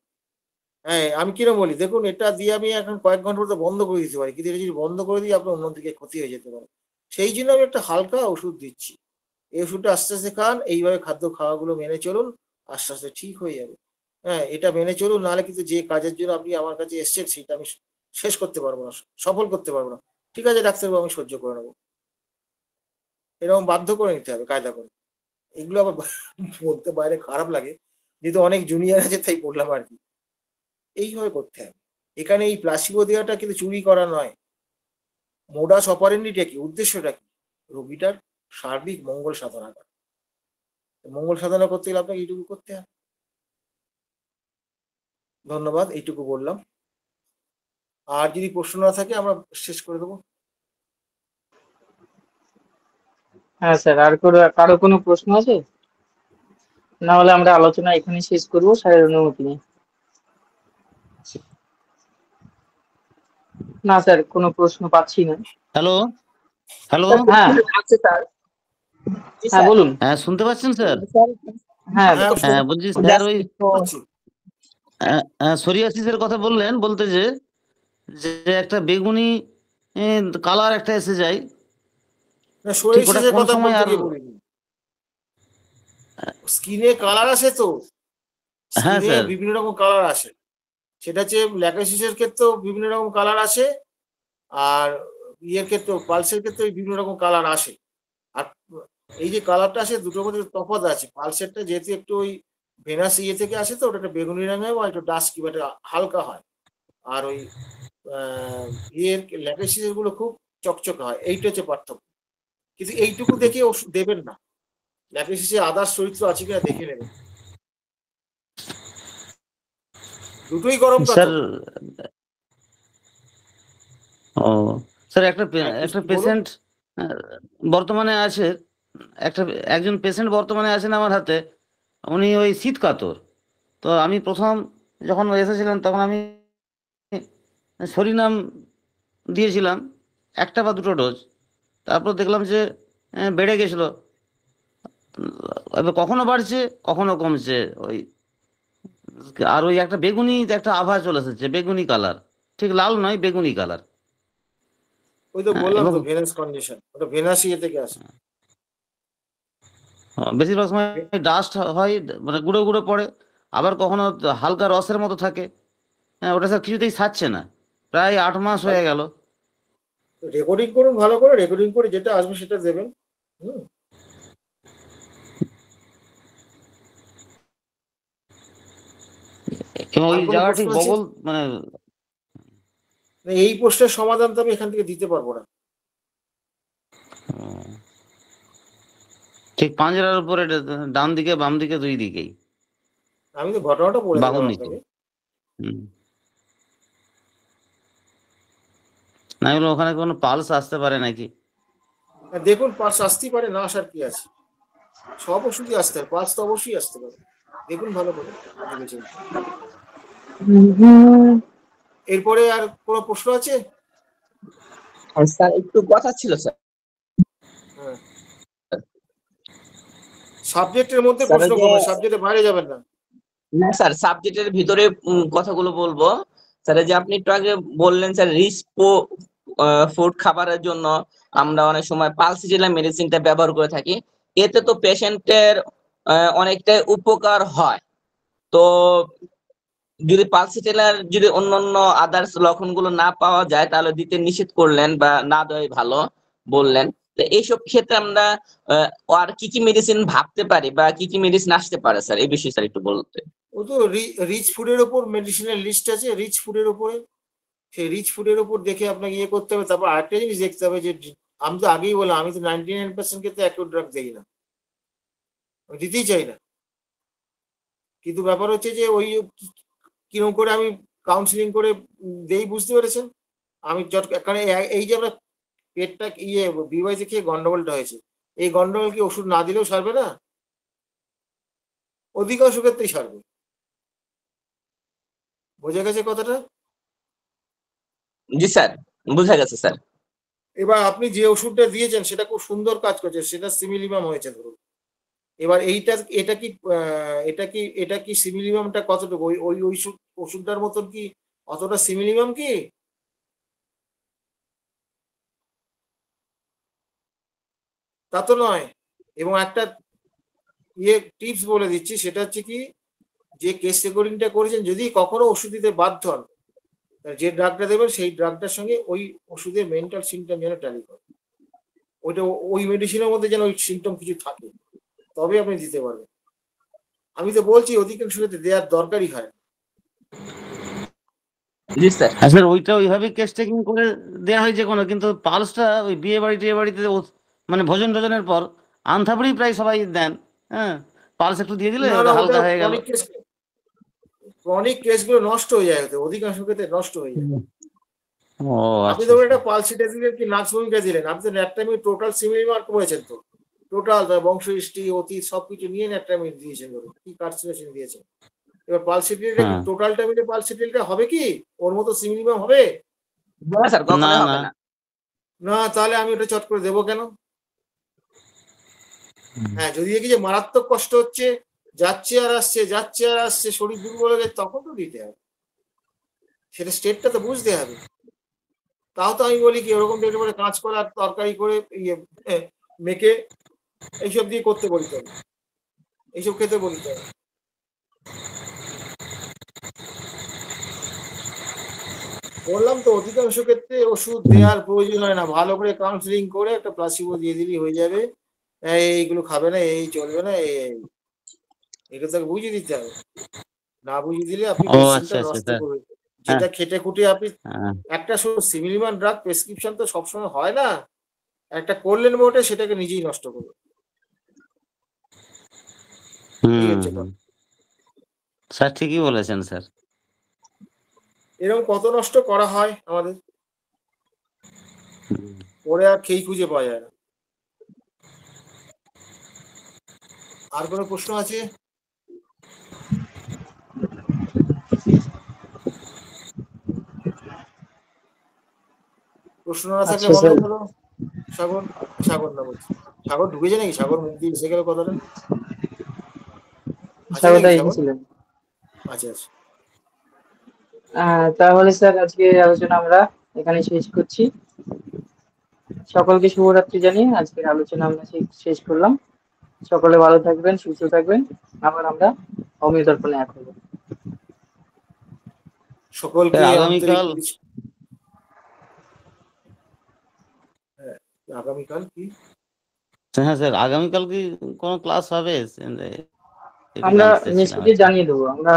হ্যাঁ, আমি কিরকম বলি, দেখুন এটা দিয়ে আমি এখন কয়েক ঘন্টা মধ্যে বন্ধ করে দিতে পারি, কিন্তু এটা যদি বন্ধ করে দিই আপনার অন্যদিকে ক্ষতি হয়ে যেতে পারে। সেই জন্য আমি একটা হালকা ওষুধ দিচ্ছি। এই ওষুধটা আস্তে আস্তে খান, এইভাবে খাদ্য খাওয়াগুলো মেনে চলুন, আস্তে আস্তে ঠিক হয়ে যাবে। হ্যাঁ, এটা মেনে চলুন, নাহলে কিন্তু যে কাজের জন্য আপনি আমার কাছে এসছেন সেটা আমি শেষ করতে পারবো না, সফল করতে পারবো না। ঠিক আছে ডাক্তারবাবু, আমি সহ্য করে নেবো, এরকম বাধ্য করে নিতে হবে কায়দা করে। এগুলো আবার বলতে বাইরে খারাপ লাগে, যেহেতু অনেক জুনিয়র আছে তাই বললাম আর কি। এইভাবে করতে হবে। এখানে এই প্লাসিবো দেওয়াটা কিন্তু চুরি করা নয়। মোডাস অপারেন্ডিটা কি, উদ্দেশ্যটা কি, রোগীটার সার্বিক মঙ্গল সাধনা করা। মঙ্গল সাধনা করতে গেলে আপনাকে এইটুকু করতে হবে। ধন্যবাদ, এইটুকু বললাম। আর যদি প্রশ্ন না থাকে আমরা শেষ করে দেবো। হ্যাঁ স্যার, আর কারো কোনো প্রশ্ন আছে? না হলে আমরা আলোচনা এখানে শেষ করবো স্যারের অনুমতি নিয়ে। না স্যার, কোনো প্রশ্ন পাচ্ছি না। হ্যালো হ্যালো হ্যাঁ আছে স্যার। হ্যাঁ বলুন। হ্যাঁ, শুনতে পাচ্ছেন স্যার? হ্যাঁ হ্যাঁ, বলছি স্যার ওই সোরিয়াসিসের কথা বললেন, বলতে যে যে একটা বেগুনি কালার একটা এসে যায়, ঠিক ওটা সোরিয়াসিসের কোন কথা সময় বলতে আর? গিয়ে বলিনি, স্কিনে কালার আসে তো, হ্যাঁ স্কিনে স্যার। বিভিন্ন রকম কালার আসে। সেটা হচ্ছে ল্যাকোসিসের ক্ষেত্রেও বিভিন্ন রকম কালার আসে, আর ইয়ের ক্ষেত্রেও, পালসের ক্ষেত্রেও বিভিন্ন রকম কালার আসে। আর এই যে কালারটা আসে, দুটোর মধ্যে তফাৎ আছে। পালসেরটা যেহেতু একটু ওই ভেনাস ইয়ে থেকে আসে, তো ওটা একটা বেগুনি রঙের বা একটু ডাস্কি বা একটা হালকা হয়। আর ওই ইয়ের ল্যাকোসিসের গুলো খুব চকচকে হয়। এইটা হচ্ছে পার্থক্য। কিন্তু এইটুকু দেখে ওষুধ দেবেন না, ল্যাকোসিসে আদার্স চরিত্র আছে কিনা দেখে নেবেন। দুটোই গরম স্যার পাথর। ও স্যার, একটা হ্যাঁ, একটা বলুন। পেশেন্ট বর্তমানে আছে, একজন পেশেন্ট বর্তমানে আছেন আমার হাতে। উনি ওই শীত কাতর। তো আমি প্রথম যখন এসেছিলেন তখন আমি সরিনাম দিয়েছিলাম, একটা বা দুটো ডোজ। তারপর দেখলাম যে বেড়ে গেছিল। এবার কখনো বাড়ছে, কখনো কমছে। ওই আর ওই একটা বেগুনি একটা আভা চলে এসেছে, বেগুনি কালার, ঠিক লাল নয়, বেগুনি কালার। ওই তো বললাম এবং তো, ভেনাস কন্ডিশন, ওটা ভেনাস ইয়ে থেকে আসে। বেশিরভাগ সময় ডাস্ট হয়, মানে গুঁড়ো গুঁড়ো পড়ে। আবার কখনো হালকা রসের মতো থাকে। হ্যাঁ, ওটা স্যার কিছুতেই ছাড়ছে না, প্রায় 8 মাস হয়ে গেল। রেকর্ডিং করুন ভালো করে, রেকর্ডিং করে যেটা আসবে সেটা দেবেন। হুম। এবং আর ওই কোনো জায়গাটি প্রশ্ন আছে? বগল, মানে এই প্রশ্নের সমাধান তো আমি এখান থেকে দিতে পারবো না। ঠিক পাঁজরার উপরে, ডান দিকে বাম দিকে দুই দিকেই। আমি তো ঘটনাটা বলে দিলাম বাহুনিতে। আপনাকে। হুম। না হলে ওখানে কোনো পালস আসতে পারে নাকি? আর দেখুন পালস আসতেই পারে, না আসার কি আছে, সব ওষুধই আসতে পারে, পালস তো অবশ্যই আসতে পারে, দেখুন ভালো করে দেখেছেন। এরপরে আর কোনো প্রশ্ন আছে? স্যার একটু কথা ছিল স্যার। হ্যাঁ, সাবজেক্টের মধ্যে স্যার, প্রশ্ন ওই যে করবেন, সাবজেক্টের বাইরে যাবেন না। না স্যার, সাবজেক্টের ভিতরে কথাগুলো বলবো। স্যার এই যে আপনি একটু আগে বললেন স্যার, রিচ ফুড খাবারের জন্য আমরা অনেক সময় পালসিটিলা মেডিসিনটা ব্যবহার করে থাকি। এতে তো পেশেন্টের অনেকটাই উপকার হয়। তো যদি পালসিটিলার যদি অন্যান্য আদার্স লক্ষণগুলো না পাওয়া যায় তাহলে দিতে নিষেধ করলেন বা না দেওয়াই ভালো বললেন। তো এইসব ক্ষেত্রে আমরা আর কি কি মেডিসিন ভাবতে পারি বা কি কি মেডিসিন আসতে পারে স্যার, এই বিষয়ে স্যার একটু বলতে। ও তো রিচ ফুডের ওপর মেডিসিনের লিস্ট আছে, রিচ ফুডের ওপরে, সেই রিচ ফুডের ওপর দেখে আপনাকে ইয়ে করতে হবে। তারপর আরেকটা জিনিস দেখতে হবে যে আমি তো আগেই বললাম, আমি তো 99% ক্ষেত্রে অ্যাকিউট ড্রাগ দিই না, আমি দিতেই চাই না। কিন্তু ব্যাপার হচ্ছে যে ওই কিরকম করে আমি কাউন্সিলিং করে দেই, বুঝতে পেরেছেন? আমি কারণ এই যে আমরা পেটটা বিওয়াইসি খেয়ে গন্ডগোলটা হয়েছে, এই গন্ডগোল কি ওষুধ না দিলেও সারবে না? অধিকাংশ ক্ষেত্রেই সারবে। বোঝা গেছে কথাটা? জি স্যার, বোঝা গেছে স্যার। এবার আপনি যে ওষুধটা দিয়েছেন সেটা খুব সুন্দর কাজ করছে, সেটা সিমিলিমাম হয়েছে ধরুন। এবার এটা কি সিমিলিমামটা কতটুকু, ওই ওই ওই ওষুধটার মতন কি অতটা সিমিলিমাম কি? তা তো নয়। এবং একটা টিপস বলে দিচ্ছি, সেটা হচ্ছে কি, যে কেস রেকর্ডিংটা করেছেন যদি কখনো ওষুধ দিতে বাধ্য হন, যে ড্রাগটা দেবেন সেই ড্রাগটার সঙ্গে ওই ওষুধের মেন্টাল সিমটম যেন ট্যালি করে, ওইটা ওই মেডিসিনের মধ্যে যেন ওই সিমটম কিছু থাকে, তবে আপনি দিতে পারবেন। আমি তো বলছি অধিকাংশ ক্ষেত্রে দেওয়ার দরকারই হয়। জি স্যার। হ্যাঁ স্যার, ওইটা ওইভাবে কেস টেকিং করে দেওয়া হয় যে কোনো, কিন্তু পালসটা ওই বিয়ে বাড়িতে মানে ভোজন টোজনের পর আন্থাপড়ি প্রায় সবাই দেন। হ্যাঁ, পালস একটু দিয়ে দিলে না না, ওটা ওটা হালকা হয়ে গেল। ক্রনিক কেসগুলো নষ্ট হয়ে যায়, ওতে অধিকাংশ ক্ষেত্রে নষ্ট হয়ে যায়। ও আপনি আচ্ছা ধরুন আচ্ছা। একটা পালসিটাজিলের কি নাক্সভুমিকা দিলেন, আপনি তো ন্যাট্রামিড টোটাল সিমিলিমার করেছেন, তো টোটাল বংশ হিস্ট্রি অতীত সবকিছু নিয়ে ন্যাট্রামিড দিয়েছেন, ধরুন কি কার্সিনেশন দিয়েছেন। এবার পালসিটিলটা কি হ্যাঁ। টোটালটা মিলে পালসিটিলটা হবে কি ওর মতো সিমিলিমাম হবে? না স্যার, না কখনোই হবে না। না। না, তাহলে আমি ওটা চট করে দেবো কেন? হ্যাঁ, যদি দেখি যে মারাত্মক কষ্ট হচ্ছে, যাচ্ছে আর আসছে, শরীর দুর্বল হয়ে গেছে, তখন তো দিতে হবে, সেটা স্টেটটা তো বুঝতে হবে। তাও তো আমি বলি কি, ওরকম দেখতে পারে কাঁচ করা তরকারি করে মেখে এইসব দিয়ে করতে বলি, তো এইসব খেতে বলি। তো বললাম তো অধিকাংশ ক্ষেত্রে ওষুধ দেওয়ার প্রয়োজন হয় না, ভালো করে কাউন্সিলিং করে একটা প্লাসিবো দিয়ে দিলেই হয়ে যাবে। এইগুলো খাবে না, এই চলবে না, এগুলো তাকে বুঝিয়ে দিতে হবে। না বুঝিয়ে দিলে আপনি ও পেশেন্টটা আচ্ছা আচ্ছা নষ্ট স্যার। করবেন। হ্যাঁ যেটা খেটে খুঁটে আপনি হ্যাঁ। একটা সিমিলিমান ড্রাগ প্রেসক্রিপশন তো সবসময় হয় না, একটা করলেন মোটে সেটাকে নিজেই নষ্ট করবে। এই হুম হচ্ছে হুম। কথা। স্যার ঠিকই বলেছেন স্যার। এরকম কত নষ্ট করা হয় আমাদের, হুম। পরে আর খেই খুঁজে পাওয়া যায় না। আর কোনো প্রশ্ন আছে? প্রশ্ন না থাকলে আচ্ছা বন্ধ স্যার। করো। সাগর, সাগর না বলছি, সাগর ঢুকেছে নাকি? সাগর মুখ দিয়ে এসে গেল কথাটা, আছে স্বাগত নাকি সাগর? এসেছিলেন। আচ্ছা আচ্ছা। তাহলে স্যার আজকে আলোচনা আমরা এখানে শেষ করছি। সকলকে শুভরাত্রি জানিয়ে আজকের আলোচনা আমরা শেষ করলাম। সকলে ভালো থাকবেন, সুস্থ থাকবেন। আবার আমরা অমৃত দর্পণে এক হবো। সকলকে স্যার আন্তরিক আগামীকাল, হ্যাঁ, আগামীকাল কি? হ্যাঁ স্যার আগামীকাল কি কোনো ক্লাস হবে? এটাই আমরা জানতে চাচ্ছিলাম মেসেজে আর কি। জানিয়ে দেবো আমরা।